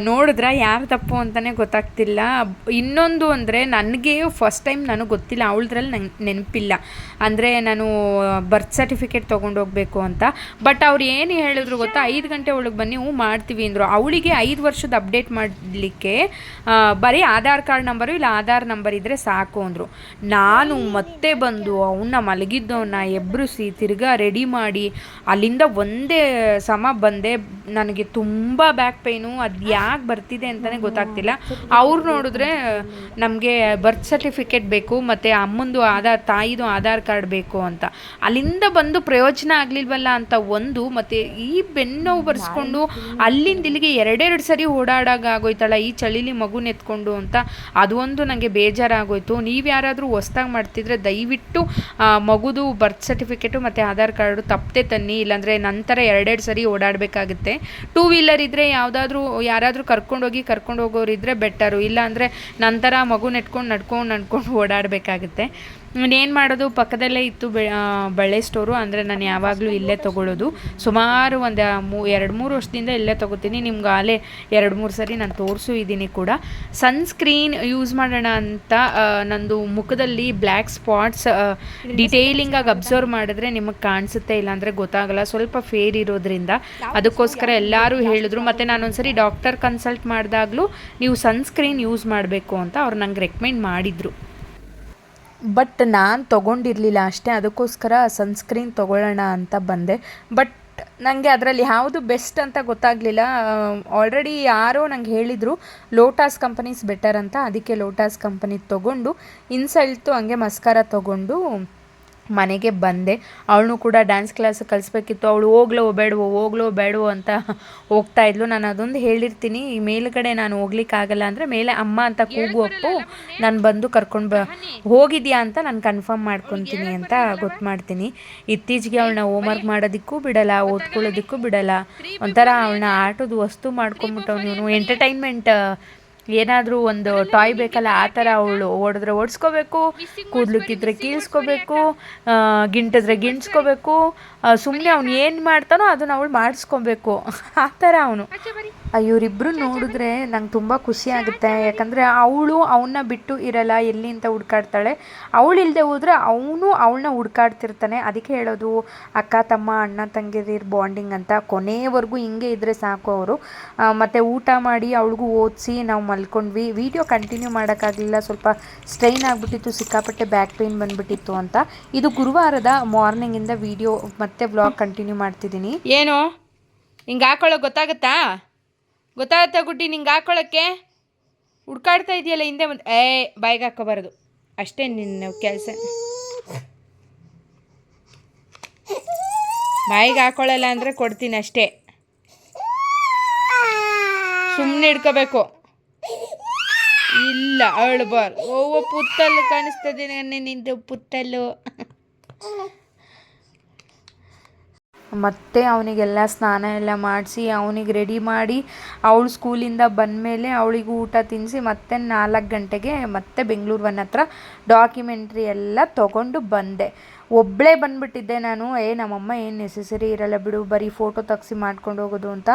ನೋಡಿದ್ರೆ ಯಾರು ತಪ್ಪು ಅಂತಲೇ ಗೊತ್ತಾಗ್ತಿಲ್ಲ. ಇನ್ನೊಂದು ಅಂದರೆ ನನಗೆ ಫಸ್ಟ್ ಟೈಮ್ ನನಗೆ ಗೊತ್ತಿಲ್ಲ, ಅವಳದ್ರಲ್ಲಿ ನಂಗೆ ನೆನಪಿಲ್ಲ. ಅಂದರೆ ನಾನು ಬರ್ತ್ ಸರ್ಟಿಫಿಕೇಟ್ ತೊಗೊಂಡೋಗ್ಬೇಕು ಅಂತ. ಬಟ್ ಅವ್ರು ಏನು ಹೇಳಿದ್ರು ಗೊತ್ತಾ, 5 ಗಂಟೆ ಒಳಗೆ ಬನ್ನಿ, ಮಾಡ್ತೀವಿ ಅಂದರು. ಅವಳಿಗೆ 5 ವರ್ಷದ ಅಪ್ಡೇಟ್ ಮಾಡಲಿಕ್ಕೆ ಬರೀ ಆಧಾರ್ ಕಾರ್ಡ್ ನಂಬರು ಇಲ್ಲ ಆಧಾರ್ ನಂಬರ್ ಇದ್ದರೆ ಸಾಕು ಅಂದರು. ನಾನು ಮತ್ತೆ ಬಂದು ಅವನ್ನ ಮಲಗಿದ್ದವನ್ನ ಎಬ್ಬರಿಸಿ ತಿರ್ಗಾ ರೆಡಿ ಮಾಡಿ ಅಲ್ಲಿಂದ ಒಂದೇ ಸಮ ಬಂದೆ. ನನಗೆ ತುಂಬ ಬ್ಯಾಕ್ ಪೇಯ್ನು. ಅದು ಯಾಕೆ ಬರ್ತಿದೆ ಅಂತಲೇ ಗೊತ್ತಾಗ್ತಿಲ್ಲ. ಅವ್ರು ನೋಡಿದ್ರೆ ನಮಗೆ ಬರ್ತ್ ಸರ್ಟಿಫಿಕೇಟ್ ಬೇಕು ಮತ್ತು ಅಮ್ಮಂದು ತಾಯಿದು ಆಧಾರ್ ಕಾರ್ಡ್ ಬೇಕು ಅಂತ. ಅಲ್ಲಿಂದ ಬಂದು ಪ್ರಯೋಜನ ಆಗಲಿಲ್ವಲ್ಲ ಅಂತ ಒಂದು, ಮತ್ತು ಈ ಬೆನ್ನೋವು ಬರ್ಸ್ಕೊಂಡು ಅಲ್ಲಿಂದ ಇಲ್ಲಿಗೆ 2 ಸರಿ ಓಡಾಡೋಕ್ಕಾಗೋಯ್ತಲ್ಲ ಈ ಚಳಿಲಿ ಮಗುನ ಎತ್ಕೊಂಡು ಅಂತ. ಅದು ಒಂದು ನನಗೆ ಬೇಜಾರಾಗೋಯ್ತು. ನೀವು ಯಾರಾದರೂ ಹೊಸ್ದಾಗಿ ಮಾಡ್ತಿದ್ರೆ ದಯವಿಟ್ಟು ಮಗುದು ಬರ್ತ್ ಸರ್ಟಿಫಿಕೇಟು ಮತ್ತು ಆಧಾರ್ ಕಾರ್ಡು ತಪ್ಪದೆ ತನ್ನಿ. ಇಲ್ಲಾಂದರೆ ನಂತರ 2 ಸರಿ ಓಡಾಡಬೇಕಾಗುತ್ತೆ. 2 ವೀಲರ್ ಇದ್ದರೆ ಯಾರಾದರೂ ಕರ್ಕೊಂಡು ಹೋಗೋರಿದ್ರೆ ಬೆಟರು. ಇಲ್ಲಾಂದರೆ ನಂತರ ಮಗು ನಡ್ಕೊಂಡು ಓಡಾಡಬೇಕಾಗುತ್ತೆ. ಏನು ಮಾಡೋದು, ಪಕ್ಕದಲ್ಲೇ ಇತ್ತು ಬಳೆ ಸ್ಟೋರು. ಅಂದರೆ ನಾನು ಯಾವಾಗಲೂ ಇಲ್ಲೇ ತೊಗೊಳ್ಳೋದು. ಸುಮಾರು ಒಂದು 2-3 ವರ್ಷದಿಂದ ಇಲ್ಲೇ ತೊಗೋತೀನಿ. ನಿಮ್ಗೆ ಆಲೇ 2-3 ಸರಿ ನಾನು ತೋರಿಸು ಇದ್ದೀನಿ ಕೂಡ. ಸನ್ಸ್ಕ್ರೀನ್ ಯೂಸ್ ಮಾಡೋಣ ಅಂತ ನಂದು ಮುಖದಲ್ಲಿ ಬ್ಲ್ಯಾಕ್ ಸ್ಪಾಟ್ಸ್ ಡಿಟೇಲಿಂಗಾಗಿ ಅಬ್ಸರ್ವ್ ಮಾಡಿದ್ರೆ ನಿಮಗೆ ಕಾಣಿಸುತ್ತೆ, ಇಲ್ಲಾಂದರೆ ಗೊತ್ತಾಗಲ್ಲ. ಸ್ವಲ್ಪ ಫೇರ್ ಇರೋದ್ರಿಂದ ಅದಕ್ಕೋಸ್ಕರ ಎಲ್ಲರೂ ಹೇಳಿದ್ರು. ಮತ್ತು ನಾನೊಂದ್ಸರಿ ಡಾಕ್ಟರ್ ಕನ್ಸಲ್ಟ್ ಮಾಡಿದಾಗಲೂ ನೀವು ಸನ್ಸ್ಕ್ರೀನ್ ಯೂಸ್ ಮಾಡಬೇಕು ಅಂತ ಅವ್ರು ನಂಗೆ ರೆಕಮೆಂಡ್ ಮಾಡಿದರು. ಬಟ್ ನಾನು ತೊಗೊಂಡಿರಲಿಲ್ಲ ಅಷ್ಟೇ. ಅದಕ್ಕೋಸ್ಕರ ಸನ್ಸ್ಕ್ರೀನ್ ತೊಗೊಳ್ಳೋಣ ಅಂತ ಬಂದೆ. ಬಟ್ ನನಗೆ ಅದರಲ್ಲಿ ಯಾವುದು ಬೆಸ್ಟ್ ಅಂತ ಗೊತ್ತಾಗಲಿಲ್ಲ. ಆಲ್ರೆಡಿ ಯಾರೋ ನಂಗೆ ಹೇಳಿದರು ಲೋಟಾಸ್ ಕಂಪನೀಸ್ ಬೆಟರ್ ಅಂತ. ಅದಕ್ಕೆ ಲೋಟಾಸ್ ಕಂಪನಿ ತೊಗೊಂಡು ಇನ್ಸಲ್ಟು ಹಂಗೆ ಮಸ್ಕಾರ ತೊಗೊಂಡು ಮನೆಗೆ ಬಂದೆ. ಅವಳು ಕೂಡ ಡ್ಯಾನ್ಸ್ ಕ್ಲಾಸ್ ಕಲಿಸ್ಬೇಕಿತ್ತು. ಅವಳು ಹೋಗ್ಲೋ ಬೇಡವೋ ಅಂತ ಹೋಗ್ತಾಯಿದ್ಲು. ನಾನು ಅದೊಂದು ಹೇಳಿರ್ತೀನಿ, ಮೇಲುಗಡೆ ನಾನು ಹೋಗ್ಲಿಕ್ಕಾಗಲ್ಲ ಅಂದರೆ ಮೇಲೆ ಅಮ್ಮ ಅಂತ ಕೂಗು ಅಪ್ಪು, ನಾನು ಬಂದು ಕರ್ಕೊಂಡು ಹೋಗಿದ್ಯಾ ಅಂತ ನಾನು ಕನ್ಫರ್ಮ್ ಮಾಡ್ಕೊತೀನಿ ಅಂತ ಗೊತ್ತು ಮಾಡ್ತೀನಿ. ಇತ್ತೀಚೆಗೆ ಅವಳನ್ನ ಹೋಮ್ವರ್ಕ್ ಮಾಡೋದಕ್ಕೂ ಬಿಡಲ್ಲ, ಓದ್ಕೊಳ್ಳೋದಕ್ಕೂ ಬಿಡಲ್ಲ. ಒಂಥರ ಅವಳನ್ನ ಆಟದ ವಸ್ತು ಮಾಡ್ಕೊಂಬಿಟ್ಟವ್. ನೀವು ಎಂಟರ್ಟೈನ್ಮೆಂಟ್ ಏನಾದರೂ ಒಂದು ಟಾಯ್ ಬೇಕಲ್ಲ, ಆ ಥರ ಅವಳು ಓಡಿದ್ರೆ ಓಡಿಸ್ಕೋಬೇಕು, ಕೂದ್ಲಿಕ್ಕಿದ್ರೆ ಕೀಳ್ಸ್ಕೋಬೇಕು, ಗಿಂಟಿದ್ರೆ ಗಿಂಟ್ಸ್ಕೋಬೇಕು. ಸುಮ್ಮನೆ ಅವ್ನು ಏನು ಮಾಡ್ತಾನೋ ಅದನ್ನು ಅವಳು ಮಾಡಿಸ್ಕೊಬೇಕು, ಆ ಥರ ಅವನು. ಇವರಿಬ್ಬರು ನೋಡಿದ್ರೆ ನಂಗೆ ತುಂಬ ಖುಷಿ ಆಗುತ್ತೆ. ಯಾಕಂದರೆ ಅವಳು ಅವನ್ನ ಬಿಟ್ಟು ಇರಲ್ಲ, ಎಲ್ಲಿ ಅಂತ ಹುಡ್ಕಾಡ್ತಾಳೆ. ಅವಳು ಇಲ್ಲದೆ ಹೋದರೆ ಅವನು ಅವಳನ್ನ ಹುಡ್ಕಾಡ್ತಿರ್ತಾನೆ. ಅದಕ್ಕೆ ಹೇಳೋದು ಅಕ್ಕ ತಮ್ಮ ಅಣ್ಣ ತಂಗಿದಿರ್ ಬಾಂಡಿಂಗ್ ಅಂತ. ಕೊನೆಯವರೆಗೂ ಹಿಂಗೆ ಇದ್ದರೆ ಸಾಕು ಅವರು. ಮತ್ತು ಊಟ ಮಾಡಿ ಅವಳಿಗೂ ಓದಿಸಿ ನಾವು ಮಲ್ಕೊಂಡ್ವಿ. ವಿಡಿಯೋ ಕಂಟಿನ್ಯೂ ಮಾಡೋಕ್ಕಾಗಲಿಲ್ಲ, ಸ್ವಲ್ಪ ಸ್ಟ್ರೈನ್ ಆಗಿಬಿಟ್ಟಿತ್ತು, ಸಿಕ್ಕಾಪಟ್ಟೆ ಬ್ಯಾಕ್ ಪೇಯ್ನ್ ಬಂದುಬಿಟ್ಟಿತ್ತು ಅಂತ. ಇದು ಗುರುವಾರದ ಮಾರ್ನಿಂಗಿಂದ ವಿಡಿಯೋ ಮತ್ತೆ ವ್ಲಾಗ್ ಕಂಟಿನ್ಯೂ ಮಾಡ್ತಿದ್ದೀನಿ. ಏನು ಹಿಂಗೆ ಹಾಕೊಳ್ಳೋಕೆ ಗೊತ್ತಾಗುತ್ತಾ ಗುಡ್ಡಿ? ನಿಂಗೆ ಹಾಕೊಳ್ಳೋಕ್ಕೆ ಹುಡ್ಕಾಡ್ತಾ ಇದೆಯಲ್ಲ ಹಿಂದೆ ಒಂದು ಬಾಯಿಗೆ ಹಾಕೋಬಾರ್ದು ಅಷ್ಟೇ ನಿನ್ನ ಕೆಲಸ. ಬಾಯಿಗೆ ಹಾಕೊಳ್ಳಲ್ಲ ಅಂದರೆ ಕೊಡ್ತೀನಿ ಅಷ್ಟೇ. ಸುಮ್ಮನೆ ಹಿಡ್ಕೋಬೇಕು. ಇಲ್ಲ ಅಳ್ಬಾರ್ದು. ಓ ಪುತ್ತಲ್ಲು ಕಾಣಿಸ್ತದೆ ನಿಂದು ಪುತ್ತಲ್ಲು. ಮತ್ತೆ ಅವನಿಗೆಲ್ಲ ಸ್ನಾನ ಎಲ್ಲ ಮಾಡಿಸಿ ಅವನಿಗೆ ರೆಡಿ ಮಾಡಿ ಅವಳು ಸ್ಕೂಲಿಂದ ಬಂದಮೇಲೆ ಅವಳಿಗೂ ಊಟ ತಿನ್ನಿಸಿ ಮತ್ತೆ 4 ಗಂಟೆಗೆ ಮತ್ತೆ ಬೆಂಗಳೂರು ಒನ್ ಹತ್ರ ಡಾಕ್ಯುಮೆಂಟ್ರಿ ಎಲ್ಲ ತೊಗೊಂಡು ಬಂದೆ. ಒಬ್ಬಳೇ ಬಂದುಬಿಟ್ಟಿದ್ದೆ ನಾನು. ನಮ್ಮಮ್ಮ ಏನು ನೆಸೆಸರಿ ಇರಲ್ಲ ಬಿಡು, ಬರೀ ಫೋಟೋ ತೆಗ್ಸಿ ಮಾಡ್ಕೊಂಡು ಹೋಗೋದು ಅಂತ.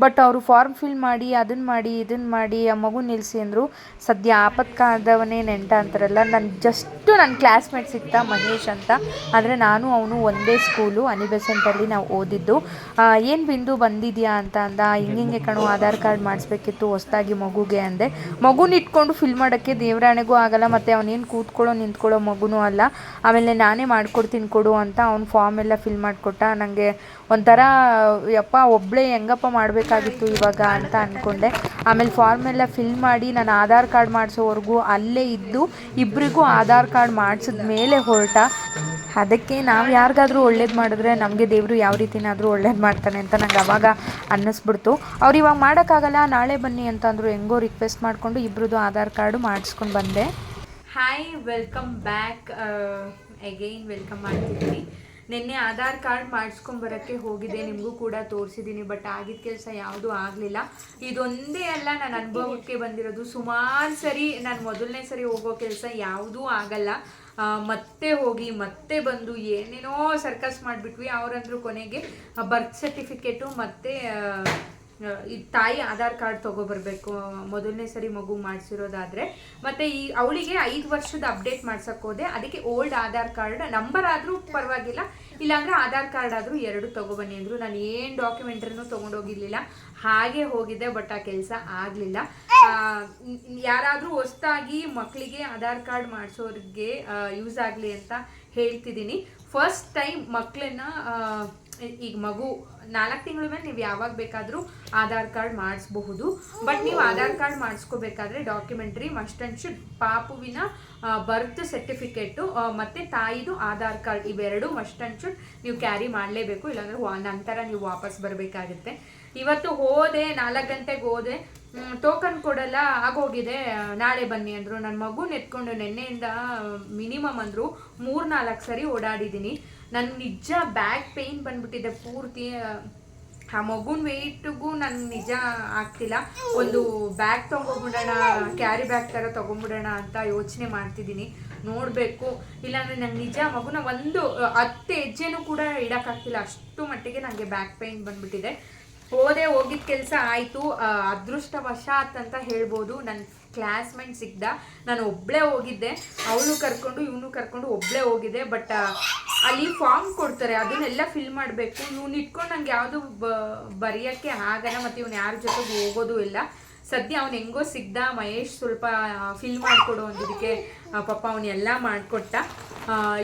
ಬಟ್ ಅವರು ಫಾರ್ಮ್ ಫಿಲ್ ಮಾಡಿ ಅದನ್ನು ಮಾಡಿ ಇದನ್ನು ಮಾಡಿ ಆ ಮಗು ನಿಲ್ಲಿಸಿ ಅಂದರು. ಸದ್ಯ ಆಪತ್ಕಾದವನೇ ನೆಂಟ ಅಂತಾರಲ್ಲ, ನನ್ನ ಕ್ಲಾಸ್ಮೇಟ್ ಸಿಗ್ತಾ ಮಹೇಶ್ ಅಂತ. ಆದರೆ ನಾನು ಅವನು ಒಂದೇ ಸ್ಕೂಲು, ಅನಿಬೆಸೆಂಟಲ್ಲಿ ನಾವು ಓದಿದ್ದು. ಏನು ಬಿಂದು ಬಂದಿದೆಯಾ ಅಂತ ಅಂದ. ಹಿಂಗೆ ಕಣೋ ಆಧಾರ್ ಕಾರ್ಡ್ ಮಾಡಿಸ್ಬೇಕಿತ್ತು ಹೊಸ್ದಾಗಿ ಮಗುಗೆ ಅಂದೆ. ಮಗುನ ಇಟ್ಕೊಂಡು ಫಿಲ್ ಮಾಡೋಕ್ಕೆ ದೇವರಾಣೆಗೂ ಆಗಲ್ಲ, ಮತ್ತು ಅವನೇನು ಕೂತ್ಕೊಳ್ಳೋ ನಿಂತ್ಕೊಳ್ಳೋ ಮಗುನೂ ಅಲ್ಲ. ಆಮೇಲೆ ನಾನೇ ಮಾಡ್ಕೊಡ್ತೀನಿ ಕೊಡು ಅಂತ ಅವ್ನು ಫಾರ್ಮ್ ಎಲ್ಲ ಫಿಲ್ ಮಾಡಿಕೊಟ್ಟ. ನನಗೆ ಒಂಥರ ಯಪ್ಪ ಒಬ್ಬಳೇ ಹೆಂಗಪ್ಪ ಮಾಡಬೇಕಾಗಿತ್ತು ಇವಾಗ ಅಂತ ಅಂದ್ಕೊಂಡೆ. ಆಮೇಲೆ ಫಾರ್ಮ್ ಎಲ್ಲ ಫಿಲ್ ಮಾಡಿ ನಾನು ಆಧಾರ್ ಕಾರ್ಡ್ ಮಾಡಿಸೋವರೆಗೂ ಅಲ್ಲೇ ಇದ್ದು ಇಬ್ಬರಿಗೂ ಆಧಾರ್ ಕಾರ್ಡ್ ಮಾಡಿಸಿದ ಮೇಲೆ ಹೊರಟ. ಅದಕ್ಕೆ ನಾವು ಯಾರಿಗಾದ್ರೂ ಒಳ್ಳೇದು ಮಾಡಿದ್ರೆ ನಮಗೆ ದೇವರು ಯಾವ ರೀತಿನಾದರೂ ಒಳ್ಳೇದು ಮಾಡ್ತಾನೆ ಅಂತ ನಂಗೆ ಅವಾಗ ಅನ್ನಿಸ್ಬಿಡ್ತು. ಅವ್ರು ಇವಾಗ ಮಾಡೋಕ್ಕಾಗಲ್ಲ, ನಾಳೆ ಬನ್ನಿ ಅಂತಂದರು. ಹೆಂಗೋ ರಿಕ್ವೆಸ್ಟ್ ಮಾಡಿಕೊಂಡು ಇಬ್ಬರದು ಆಧಾರ್ ಕಾರ್ಡು ಮಾಡಿಸ್ಕೊಂಡು ಬಂದೆ. Hi, welcome back again. Welcome ಮಾಡ್ತಿದ್ದೀನಿ. ನಿನ್ನೆ ಆಧಾರ್ ಕಾರ್ಡ್ ಮಾಡಿಸ್ಕೊಂಬರೋಕ್ಕೆ ಹೋಗಿದ್ದೆ, ನಿಮಗೂ ಕೂಡ ತೋರಿಸಿದ್ದೀನಿ. ಬಟ್ ಆಗಿದ್ದ ಕೆಲಸ ಯಾವುದೂ ಆಗಲಿಲ್ಲ. ಇದೊಂದೇ ಅಲ್ಲ ನನ್ನ ಅನುಭವಕ್ಕೆ ಬಂದಿರೋದು. ಸುಮಾರು ಸರಿ ನಾನು ಮೊದಲನೇ ಸರಿ ಹೋಗೋ ಕೆಲಸ ಯಾವುದೂ ಆಗಲ್ಲ. ಮತ್ತೆ ಹೋಗಿ ಮತ್ತೆ ಬಂದು ಏನೇನೋ ಸರ್ಕಸ್ ಮಾಡಿಬಿಟ್ವಿ. ಅವರಂದ್ರು ಕೊನೆಗೆ ಬರ್ತ್ ಸರ್ಟಿಫಿಕೇಟು ಮತ್ತು ಈ ತಾಯಿ ಆಧಾರ್ ಕಾರ್ಡ್ ತೊಗೊಬರ್ಬೇಕು ಮೊದಲನೇ ಸರಿ ಮಗು ಮಾಡಿಸಿರೋದಾದರೆ. ಮತ್ತು ಈ ಅವಳಿಗೆ 5 ವರ್ಷದ ಅಪ್ಡೇಟ್ ಮಾಡ್ಸೋಕ್ಕೆ ಹೋದೆ. ಅದಕ್ಕೆ ಓಲ್ಡ್ ಆಧಾರ್ ಕಾರ್ಡ್ ನಂಬರ್ ಆದರೂ ಪರವಾಗಿಲ್ಲ, ಇಲ್ಲಾಂದರೆ ಆಧಾರ್ ಕಾರ್ಡ್ ಆದರೂ 2 ತೊಗೊಬನ್ನಿ ಅಂದರು. ನಾನು ಏನು ಡಾಕ್ಯುಮೆಂಟ್ರಿನೂ ತೊಗೊಂಡೋಗಿರಲಿಲ್ಲ, ಹಾಗೆ ಹೋಗಿದ್ದೆ. ಬಟ್ ಆ ಕೆಲಸ ಆಗಲಿಲ್ಲ. ಯಾರಾದರೂ ಹೊಸ್ದಾಗಿ ಮಕ್ಕಳಿಗೆ ಆಧಾರ್ ಕಾರ್ಡ್ ಮಾಡಿಸೋರಿಗೆ ಯೂಸ್ ಆಗಲಿ ಅಂತ ಹೇಳ್ತಿದ್ದೀನಿ. ಫಸ್ಟ್ ಟೈಮ್ ಮಕ್ಕಳನ್ನ ಈಗ ಮಗು 4 ತಿಂಗಳ ಮೇಲೆ ನೀವು ಯಾವಾಗ ಬೇಕಾದರೂ ಆಧಾರ್ ಕಾರ್ಡ್ ಮಾಡಿಸ್ಬಹುದು. ಬಟ್ ನೀವು ಆಧಾರ್ ಕಾರ್ಡ್ ಮಾಡಿಸ್ಕೋಬೇಕಾದ್ರೆ ಡಾಕ್ಯುಮೆಂಟ್ರಿ ಮಸ್ಟ್ ಆ್ಯಂಡ್ ಶುಡ್ ಪಾಪುವಿನ ಬರ್ತ್ ಸರ್ಟಿಫಿಕೇಟು ಮತ್ತು ತಾಯಿದು ಆಧಾರ್ ಕಾರ್ಡ್ ಇವೆರಡು ಮಸ್ಟ್ ಆ್ಯಂಡ್ ಶುಡ್ ನೀವು ಕ್ಯಾರಿ ಮಾಡಲೇಬೇಕು. ಇಲ್ಲಾಂದರೆ ನಂತರ ನೀವು ವಾಪಸ್ ಬರಬೇಕಾಗುತ್ತೆ. ಇವತ್ತು ಹೋದೆ, 4 ಗಂಟೆಗೆ ಹೋದೆ. ಟೋಕನ್ ಕೊಡಲ್ಲ, ಆಗೋಗಿದೆ, ನಾಳೆ ಬನ್ನಿ ಅಂದರು. ನನ್ನ ಮಗುನ ಎತ್ಕೊಂಡು ನೆನ್ನೆಯಿಂದ ಮಿನಿಮಮ್ ಅಂದರು 3-4 ಸರಿ ಓಡಾಡಿದ್ದೀನಿ. ನನಗೆ ನಿಜ ಬ್ಯಾಕ್ ಪೇಯ್ನ್ ಬಂದುಬಿಟ್ಟಿದೆ ಪೂರ್ತಿ. ಆ ಮಗುನ ವೆಯ್ಟಿಗೂ ನನಗೆ ನಿಜ ಆಗ್ತಿಲ್ಲ. ಒಂದು ಬ್ಯಾಗ್ ತೊಗೊಂಬಿಡೋಣ, ಕ್ಯಾರಿ ಬ್ಯಾಗ್ ಥರ ತೊಗೊಂಬಿಡೋಣ ಅಂತ ಯೋಚನೆ ಮಾಡ್ತಿದ್ದೀನಿ. ನೋಡಬೇಕು. ಇಲ್ಲಾಂದರೆ ನಂಗೆ ನಿಜ ಮಗುನ 10 ಹೆಜ್ಜೆನೂ ಕೂಡ ಇಡೋಕ್ಕಾಗ್ತಿಲ್ಲ, ಅಷ್ಟು ಮಟ್ಟಿಗೆ ನನಗೆ ಬ್ಯಾಕ್ ಪೇಯ್ನ್ ಬಂದುಬಿಟ್ಟಿದೆ. ಹೋಗಿದ್ದ ಕೆಲಸ ಆಯಿತು. ಅದೃಷ್ಟವಶಾತ್ ಅಂತ ಹೇಳ್ಬೋದು. ನನ್ನ ಕ್ಲಾಸ್ಮೇಟ್ ಸಿಗ್ದ. ನಾನು ಒಬ್ಬಳೇ ಹೋಗಿದ್ದೆ, ಅವಳು ಕರ್ಕೊಂಡು ಇವನು ಕರ್ಕೊಂಡು ಒಬ್ಬಳೇ ಹೋಗಿದ್ದೆ. ಬಟ್ ಅಲ್ಲಿ ಫಾರ್ಮ್ ಕೊಡ್ತಾರೆ, ಅದನ್ನೆಲ್ಲ ಫಿಲ್ ಮಾಡಬೇಕು. ಇವ್ನು ಇಟ್ಕೊಂಡು ನಂಗೆ ಯಾವುದು ಬರೆಯೋಕ್ಕೆ ಆಗಲ್ಲ, ಮತ್ತು ಇವ್ನು ಯಾರ ಜೊತೆಗೆ ಹೋಗೋದು ಇಲ್ಲ. ಸದ್ಯ ಅವ್ನು ಹೆಂಗೋ ಸಿಗ್ದ. ಮಹೇಶ್ ಸ್ವಲ್ಪ ಫಿಲ್ ಮಾಡಿಕೊಡು ಅಂದಿದ್ದಕ್ಕೆ ಪಾಪ ಅವನ್ನೆಲ್ಲ ಮಾಡಿಕೊಟ್ಟ.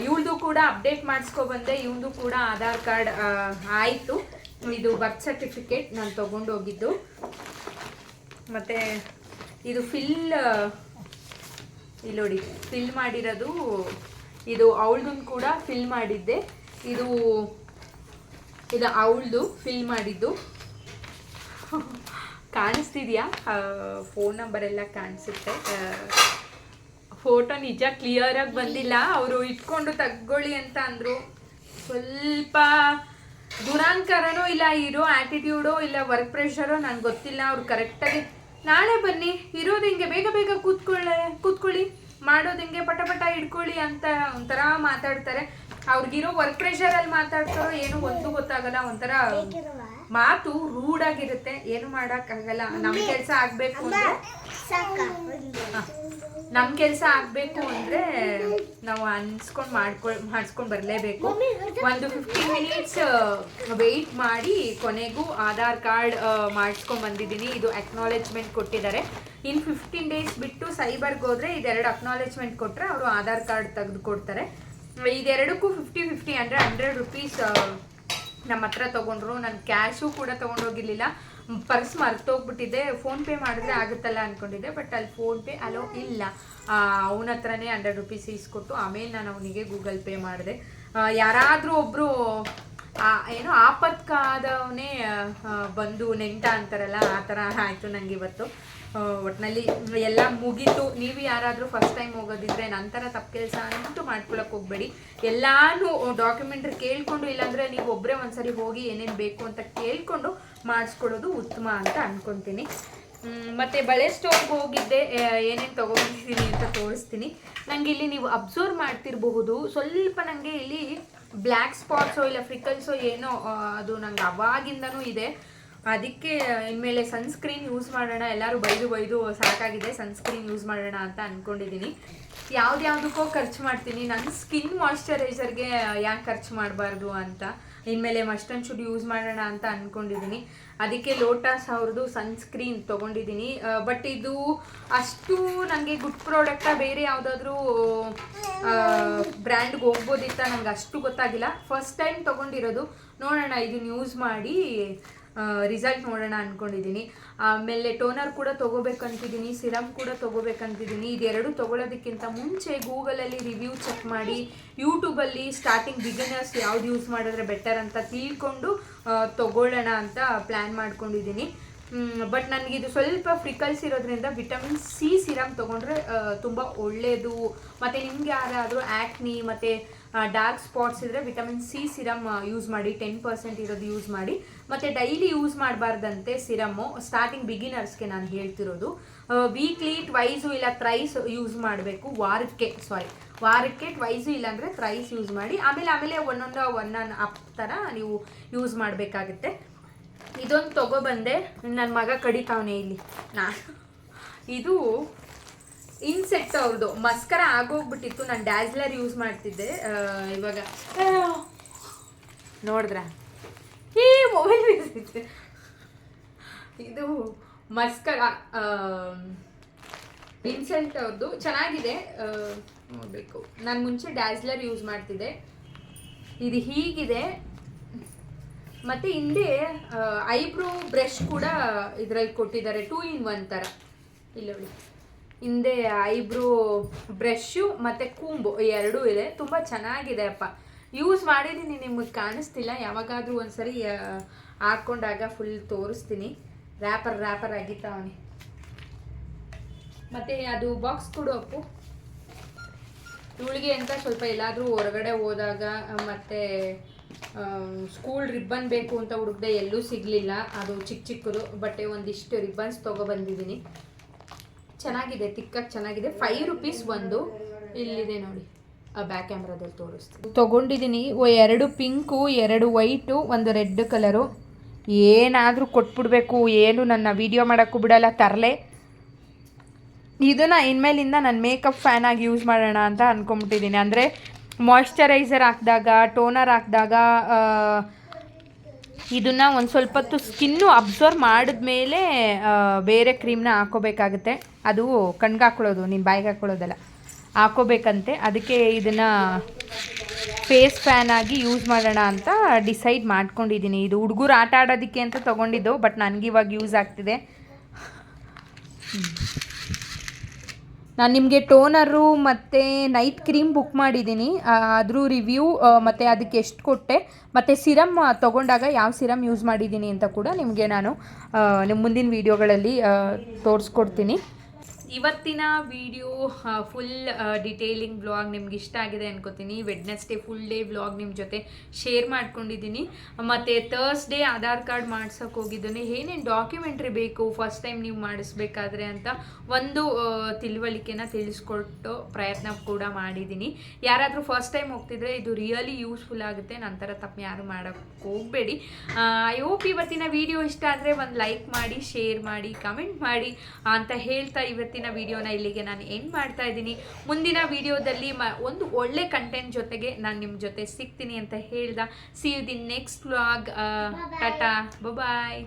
ಇವಳದು ಕೂಡ ಅಪ್ಡೇಟ್ ಮಾಡಿಸ್ಕೊಬಂದೆ. ಇವನದು ಕೂಡ ಆಧಾರ್ ಕಾರ್ಡ್ ಆಯಿತು. ಇದು ಬರ್ತ್ ಸರ್ಟಿಫಿಕೇಟ್ ನಾನು ತೊಗೊಂಡು ಹೋಗಿದ್ದು. ಮತ್ತು ಇದು ಇಲ್ಲಿ ನೋಡಿ ಫಿಲ್ ಮಾಡಿರೋದು. ಇದು ಅವಳದನ್ನು ಕೂಡ ಫಿಲ್ ಮಾಡಿದ್ದೆ. ಇದು ಅವಳದು ಫಿಲ್ ಮಾಡಿದ್ದು. ಕಾಣಿಸ್ತಿದೆಯಾ? ಫೋನ್ ನಂಬರ್ ಎಲ್ಲ ಕಾಣಿಸುತ್ತೆ. ಫೋಟೋ ನಿಜ ಕ್ಲಿಯರಾಗಿ ಬಂದಿಲ್ಲ. ಅವರು ಇಟ್ಕೊಂಡು ತಗೊಳ್ಳಿ ಅಂತ ಅಂದರು. ಸ್ವಲ್ಪ ದುರಾಂಕರನೋ ಇಲ್ಲ ಇರೋ ಆ್ಯಟಿಟ್ಯೂಡೋ ಇಲ್ಲ ವರ್ಕ್ ಪ್ರೆಷರೋ ನನಗೆ ಗೊತ್ತಿಲ್ಲ. ಅವ್ರು ಕರೆಕ್ಟಾಗಿ ನಾಳೆ ಬನ್ನಿ, ಇರೋದು ಹಿಂಗೆ ಬೇಗ ಬೇಗ ಕೂತ್ಕೊಳ್ಳಿ, ಮಾಡೋದು ಹಿಂಗೆ ಪಟ ಇಟ್ಕೊಳ್ಳಿ ಅಂತ ಒಂಥರ ಮಾತಾಡ್ತಾರೆ. ಅವ್ರಿಗಿರೋ ವರ್ಕ್ ಪ್ರೆಷರಲ್ಲಿ ಮಾತಾಡ್ತಾರೋ ಏನೋ ಒಂದು ಗೊತ್ತಾಗಲ್ಲ. ಒಂಥರ ಮಾತು ರೂಢಾಗಿರುತ್ತೆ. ಏನು ಮಾಡೋಕ್ಕಾಗಲ್ಲ. ನಮ್ಮ ಕೆಲಸ ಆಗಬೇಕು ಅಂದರೆ ನಾವು ಅನ್ಸ್ಕೊಂಡು ಮಾಡಿಸ್ಕೊಂಡು ಬರಲೇಬೇಕು. ಒಂದು 15 ಮಿನಿಟ್ಸ್ ವೆಯ್ಟ್ ಮಾಡಿ ಕೊನೆಗೂ ಆಧಾರ್ ಕಾರ್ಡ್ ಮಾಡಿಸ್ಕೊಂಡು ಬಂದಿದ್ದೀನಿ. ಇದು ಅಕ್ನಾಲೆಜ್ಮೆಂಟ್ ಕೊಟ್ಟಿದ್ದಾರೆ. ಇನ್ನು 15 ಡೇಸ್ ಬಿಟ್ಟು ಸೈಬರ್ಗೆ ಹೋದರೆ ಇದೆರಡು ಅಕ್ನಾಲೆಜ್ಮೆಂಟ್ ಕೊಟ್ಟರೆ ಅವರು ಆಧಾರ್ ಕಾರ್ಡ್ ತೆಗೆದು ಕೊಡ್ತಾರೆ. ಇದೆರಡಕ್ಕೂ 50-50 ಅಂದರೆ 100 ರೂಪೀಸ್ ನಮ್ಮ ಹತ್ರ ತೊಗೊಂಡ್ರು. ನಾನು ಕ್ಯಾಶು ಕೂಡ ತೊಗೊಂಡೋಗಿರಲಿಲ್ಲ, ಪರ್ಸ್ ಮರ್ತೋಗ್ಬಿಟ್ಟಿದ್ದೆ. ಫೋನ್ಪೇ ಮಾಡಿದ್ರೆ ಆಗುತ್ತಲ್ಲ ಅಂದ್ಕೊಂಡಿದ್ದೆ. ಬಟ್ ಅಲ್ಲಿ ಫೋನ್ಪೇ ಅಲೋ ಇಲ್ಲ. ಅವನ ಹತ್ರನೇ 100 ರೂಪೀಸ್ ಇಸ್ಕೊಟ್ಟು ಆಮೇಲೆ ನಾನು ಅವನಿಗೆ ಗೂಗಲ್ ಪೇ ಮಾಡಿದೆ. ಯಾರಾದರೂ ಒಬ್ಬರು ಏನು ಆಪತ್ಕಾದವನೇ ಬಂದು ನೆಂಟ ಅಂತಾರಲ್ಲ ಆ ಥರ ಆಯಿತು ನನಗೆ ಇವತ್ತು. ಒಟ್ಟಿನಲ್ಲಿ ಎಲ್ಲ ಮುಗೀತು. ನೀವು ಯಾರಾದರೂ ಫಸ್ಟ್ ಟೈಮ್ ಹೋಗೋದಿದ್ರೆ ನಂತರ ತಪ್ಪು ಕೆಲಸ ಅಂತೂ ಮಾಡ್ಕೊಳಕ್ಕೆ ಹೋಗಬೇಡಿ. ಎಲ್ಲಾನು ಡಾಕ್ಯುಮೆಂಟ್ರಿ ಕೇಳಿಕೊಂಡು, ಇಲ್ಲಾಂದರೆ ನೀವು ಒಬ್ಬರೇ ಒಂದ್ಸರಿ ಹೋಗಿ ಏನೇನು ಬೇಕು ಅಂತ ಕೇಳಿಕೊಂಡು ಮಾಡಿಸ್ಕೊಳ್ಳೋದು ಉತ್ತಮ ಅಂತ ಅಂದ್ಕೊತೀನಿ. ಮತ್ತು ಬಳೆ ಸ್ಟೋವ್ಗೆ ಹೋಗಿದ್ದೆ, ಏನೇನು ತೊಗೊಂಡಿದ್ದೀನಿ ಅಂತ ತೋರಿಸ್ತೀನಿ. ನನಗೆ ಇಲ್ಲಿ ನೀವು ಅಬ್ಸರ್ವ್ ಮಾಡ್ತಿರಬಹುದು, ಸ್ವಲ್ಪ ನನಗೆ ಇಲ್ಲಿ ಬ್ಲ್ಯಾಕ್ ಸ್ಪಾಟ್ಸೋ ಇಲ್ಲ ಫ್ರಿಕಲ್ಸೋ ಏನೋ ಅದು ನಂಗೆ ಅವಾಗಿಂದನೂ ಇದೆ. ಅದಕ್ಕೆ ಇನ್ಮೇಲೆ ಸನ್ಸ್ಕ್ರೀನ್ ಯೂಸ್ ಮಾಡೋಣ, ಎಲ್ಲರೂ ಬೈದು ಸಾಕಾಗಿದೆ, ಸನ್ಸ್ಕ್ರೀನ್ ಯೂಸ್ ಮಾಡೋಣ ಅಂತ ಅಂದ್ಕೊಂಡಿದ್ದೀನಿ. ಯಾವುದಕ್ಕೋ ಖರ್ಚು ಮಾಡ್ತೀನಿ, ನನ್ನ ಸ್ಕಿನ್ ಮಾಯ್ಶ್ಚರೈಸರ್ಗೆ ಯಾಕೆ ಖರ್ಚು ಮಾಡಬಾರ್ದು ಅಂತ ಇನ್ಮೇಲೆ ಮಸ್ಟ್ ಆ್ಯಂಡ್ ಶುಡ್ ಯೂಸ್ ಮಾಡೋಣ ಅಂತ ಅಂದ್ಕೊಂಡಿದ್ದೀನಿ. ಅದಕ್ಕೆ ಲೋಟಸ್ ಅವ್ರದ್ದು ಸನ್ಸ್ಕ್ರೀನ್ ತೊಗೊಂಡಿದ್ದೀನಿ. ಬಟ್ ಇದು ಅಷ್ಟು ನನಗೆ ಗುಡ್ ಪ್ರಾಡಕ್ಟಾ ಬೇರೆ ಯಾವುದಾದ್ರೂ ಬ್ರ್ಯಾಂಡ್ಗೆ ಹೋಗ್ಬೋದಿತ್ತ ನಂಗೆ ಅಷ್ಟು ಗೊತ್ತಾಗಿಲ್ಲ. ಫಸ್ಟ್ ಟೈಮ್ ತೊಗೊಂಡಿರೋದು, ನೋಡೋಣ ಇದನ್ನು ಯೂಸ್ ಮಾಡಿ ರಿಸಲ್ಟ್ ನೋಡೋಣ ಅಂದ್ಕೊಂಡಿದ್ದೀನಿ. ಆಮೇಲೆ ಟೋನರ್ ಕೂಡ ತೊಗೋಬೇಕಂತಿದ್ದೀನಿ, ಸಿರಮ್ ಕೂಡ ತೊಗೋಬೇಕಂತಿದ್ದೀನಿ. ಇದೆರಡು ತೊಗೊಳೋದಕ್ಕಿಂತ ಮುಂಚೆ ಗೂಗಲಲ್ಲಿ ರಿವ್ಯೂ ಚೆಕ್ ಮಾಡಿ, ಯೂಟ್ಯೂಬಲ್ಲಿ ಸ್ಟಾರ್ಟಿಂಗ್ ಬಿಗಿನರ್ಸ್ ಯಾವ್ದು ಯೂಸ್ ಮಾಡಿದ್ರೆ ಬೆಟರ್ ಅಂತ ತಿಳ್ಕೊಂಡು ತೊಗೊಳ್ಳೋಣ ಅಂತ ಪ್ಲ್ಯಾನ್ ಮಾಡ್ಕೊಂಡಿದ್ದೀನಿ. ಬಟ್ ನನಗಿದು ಸ್ವಲ್ಪ ಫ್ರಿಕಲ್ಸ್ ಇರೋದ್ರಿಂದ ವಿಟಮಿನ್ ಸಿ ಸಿರಮ್ ತೊಗೊಂಡ್ರೆ ತುಂಬ ಒಳ್ಳೆಯದು. ಮತ್ತು ನಿಮ್ಗೆ ಯಾರಾದರೂ ಆ್ಯಕ್ನಿ ಮತ್ತು ಡಾರ್ಕ್ ಸ್ಪಾಟ್ಸ್ ಇದ್ದರೆ ವಿಟಮಿನ್ ಸಿ ಸಿರಮ್ ಯೂಸ್ ಮಾಡಿ, 10% ಇರೋದು ಯೂಸ್ ಮಾಡಿ. ಮತ್ತು ಡೈಲಿ ಯೂಸ್ ಮಾಡಬಾರ್ದಂತೆ ಸಿರಮ್ಮು, ಸ್ಟಾರ್ಟಿಂಗ್ ಬಿಗಿನರ್ಸ್ಗೆ ನಾನು ಹೇಳ್ತಿರೋದು. ವೀಕ್ಲಿ ಟ್ವೈಸು ಇಲ್ಲ ಥ್ರೈಸ್ ಯೂಸ್ ಮಾಡಬೇಕು, ವಾರಕ್ಕೆ ಟ್ವೈಸು ಇಲ್ಲಾಂದರೆ ಥ್ರೈಸ್ ಯೂಸ್ ಮಾಡಿ. ಆಮೇಲೆ ಒನ್ ಅಪ್ ಥರ ನೀವು ಯೂಸ್ ಮಾಡಬೇಕಾಗುತ್ತೆ. ಇದೊಂದು ತೊಗೊಬಂದೆ, ನನ್ನ ಮಗ ಕಡಿತಾವನೆ ಇಲ್ಲಿ. ಇದು ಇನ್ಸೆಕ್ಟ್ ಅವ್ರದ್ದು ಮಸ್ಕರ ಆಗೋಗ್ಬಿಟ್ಟಿತ್ತು, ನಾನು ಡ್ಯಾಸ್ಲರ್ ಯೂಸ್ ಮಾಡ್ತಿದ್ದೆ. ಇವಾಗ ನೋಡಿದ್ರ ಈ ಮೊಬೈಲ್ ಬೀಸಿತ್ತು. ಇದು ಮಸ್ಕರ ಇನ್ಸೆಕ್ಟ್ ಅವ್ರದ್ದು ಚೆನ್ನಾಗಿದೆ, ನೋಡಬೇಕು. ನಾನು ಮುಂಚೆ ಡ್ಯಾಸ್ಲರ್ ಯೂಸ್ ಮಾಡ್ತಿದ್ದೆ. ಇದು ಹೀಗಿದೆ. ಮತ್ತು ಹಿಂದೆ ಐಬ್ರೋ ಬ್ರಷ್ ಕೂಡ ಇದರಲ್ಲಿ ಕೊಟ್ಟಿದ್ದಾರೆ, 2 in 1 ಥರ. ಇಲ್ಲ ನೋಡಿ, ಹಿಂದೆ ಐಬ್ರೋ ಬ್ರಷ್ಷು ಮತ್ತು ಕೂಂಬು ಎರಡೂ ಇದೆ. ತುಂಬ ಚೆನ್ನಾಗಿದೆ ಅಪ್ಪ, ಯೂಸ್ ಮಾಡಿದ್ದೀನಿ, ನಿಮಗೆ ಕಾಣಿಸ್ತಿಲ್ಲ. ಯಾವಾಗಾದರೂ ಒಂದ್ಸರಿ ಹಾಕ್ಕೊಂಡಾಗ ಫುಲ್ ತೋರಿಸ್ತೀನಿ. ರ್ಯಾಪರ್ ಆಗಿತ್ತವನಿ. ಮತ್ತು ಅದು ಬಾಕ್ಸ್ ಕೊಡು ಅಪ್ಪು, ಇವಳಿಗೆ ಅಂತ ಸ್ವಲ್ಪ ಎಲ್ಲಾದರೂ ಹೊರಗಡೆ ಹೋದಾಗ ಮತ್ತು ಸ್ಕೂಲ್ ರಿಬ್ಬನ್ ಬೇಕು ಅಂತ ಹುಡುಕ್ದೆ, ಎಲ್ಲೂ ಸಿಗಲಿಲ್ಲ. ಅದು ಚಿಕ್ಕದು ಬಟ್ಟೆ ಒಂದಿಷ್ಟು ರಿಬ್ಬನ್ಸ್ ತೊಗೊಬಂದಿದ್ದೀನಿ. ಚೆನ್ನಾಗಿದೆ, ತಿಕ್ಕಕ್ಕೆ ಚೆನ್ನಾಗಿದೆ. 5 rupees ಒಂದು. ಇಲ್ಲಿದೆ ನೋಡಿ, ಬ್ಯಾಕ್ ಕ್ಯಾಮ್ರಾದಲ್ಲಿ ತೋರಿಸ್ತೀನಿ. ತೊಗೊಂಡಿದ್ದೀನಿ 2 ಪಿಂಕು, 2 ವೈಟು, 1 ರೆಡ್ ಕಲರು. ಏನಾದರೂ ಕೊಟ್ಬಿಡ್ಬೇಕು, ಏನು ನನ್ನ ವೀಡಿಯೋ ಮಾಡೋಕ್ಕೂ ಬಿಡಲ್ಲ, ತರಲೆ. ಇದನ್ನು ಇನ್ಮೇಲಿಂದ ನಾನು ಮೇಕಪ್ ಫ್ಯಾನ್ ಆಗಿ ಯೂಸ್ ಮಾಡೋಣ ಅಂತ ಅಂದ್ಕೊಂಬಿಟ್ಟಿದ್ದೀನಿ. ಅಂದರೆ ಮಾಯ್ಶ್ಚರೈಸರ್ ಹಾಕಿದಾಗ, ಟೋನರ್ ಹಾಕಿದಾಗ ಇದನ್ನು ಒಂದು ಸ್ವಲ್ಪ ಹೊತ್ತು ಸ್ಕಿನ್ನು ಅಬ್ಸರ್ವ್ ಮಾಡಿದ್ಮೇಲೆ ಬೇರೆ ಕ್ರೀಮ್ನ ಹಾಕ್ಕೋಬೇಕಾಗುತ್ತೆ. ಅದು ಕಣ್ಗೆ ಹಾಕ್ಕೊಳ್ಳೋದು, ನಿಮ್ಮ ಬಾಯಿಗೆ ಹಾಕ್ಕೊಳ್ಳೋದಲ್ಲ, ಹಾಕ್ಕೋಬೇಕಂತೆ. ಅದಕ್ಕೆ ಇದನ್ನು ಫೇಸ್ ಫ್ಯಾನ್ ಆಗಿ ಯೂಸ್ ಮಾಡೋಣ ಅಂತ ಡಿಸೈಡ್ ಮಾಡ್ಕೊಂಡಿದ್ದೀನಿ. ಇದು ಹುಡುಗರು ಆಟ ಆಡೋದಕ್ಕೆ ಅಂತ ತೊಗೊಂಡಿದ್ದು, ಬಟ್ ನನಗಿವಾಗ ಯೂಸ್ ಆಗ್ತಿದೆ. ನಾನು ನಿಮಗೆ ಟೋನರು ಮತ್ತು ನೈಟ್ ಕ್ರೀಮ್ ಬುಕ್ ಮಾಡಿದ್ದೀನಿ, ಅದ್ರ ರಿವ್ಯೂ ಮತ್ತು ಅದಕ್ಕೆ ಎಷ್ಟು ಕೊಟ್ಟೆ ಮತ್ತು ಸಿರಮ್ ತೊಗೊಂಡಾಗ ಯಾವ ಸಿರಮ್ ಯೂಸ್ ಮಾಡಿದ್ದೀನಿ ಅಂತ ಕೂಡ ನಿಮಗೆ ನಾನು ನಿಮ್ಮ ಮುಂದಿನ ವೀಡಿಯೋಗಳಲ್ಲಿ ತೋರಿಸ್ಕೊಡ್ತೀನಿ. ಇವತ್ತಿನ ವಿಡಿಯೋ ಫುಲ್ ಡಿಟೇಲಿಂಗ್ ವ್ಲಾಗ್ ನಿಮ್ಗೆ ಇಷ್ಟ ಆಗಿದೆ ಅನ್ಕೋತೀನಿ. ವೆಡ್ನೆಸ್ಡೇ ಫುಲ್ ಡೇ ವ್ಲಾಗ್ ನಿಮ್ಮ ಜೊತೆ ಶೇರ್ ಮಾಡ್ಕೊಂಡಿದ್ದೀನಿ. ಮತ್ತು ಥರ್ಸ್ಡೇ ಆಧಾರ್ ಕಾರ್ಡ್ ಮಾಡ್ಸೋಕೆ ಹೋಗಿದ್ದೀನಿ. ಏನೇನು ಡಾಕ್ಯುಮೆಂಟ್ರಿ ಬೇಕು ಫಸ್ಟ್ ಟೈಮ್ ನೀವು ಮಾಡಿಸ್ಬೇಕಾದ್ರೆ ಅಂತ ಒಂದು ತಿಳುವಳಿಕೆನ ತಿಳಿಸ್ಕೊಟ್ಟು ಪ್ರಯತ್ನ ಕೂಡ ಮಾಡಿದ್ದೀನಿ. ಯಾರಾದರೂ ಫಸ್ಟ್ ಟೈಮ್ ಹೋಗ್ತಿದ್ರೆ ಇದು ರಿಯಲಿ ಯೂಸ್ಫುಲ್ ಆಗುತ್ತೆ. ನಂತರ ತಪ್ಪು ಯಾರು ಮಾಡೋಕ್ಕೆ ಹೋಗಬೇಡಿ. ಐ ಹೋಪ್ ಇವತ್ತಿನ ವಿಡಿಯೋ ಇಷ್ಟ ಆದರೆ ಒಂದು ಲೈಕ್ ಮಾಡಿ, ಶೇರ್ ಮಾಡಿ, ಕಮೆಂಟ್ ಮಾಡಿ ಅಂತ ಹೇಳ್ತಾ ಇವತ್ತಿನ ವಿಡಿಯೋನ ಇಲ್ಲಿಗೆ ನಾನು ಎಂಡ್ ಮಾಡ್ತಾ ಇದ್ದೀನಿ. ಮುಂದಿನ ವಿಡಿಯೋದಲ್ಲಿ ಒಂದು ಒಳ್ಳೆ ಕಂಟೆಂಟ್ ಜೊತೆಗೆ ನಾನು ನಿಮ್ಮ ಜೊತೆ ಸಿಗ್ತೀನಿ ಅಂತ ಹೇಳ್ದ. See you the next vlog. Tata, bye.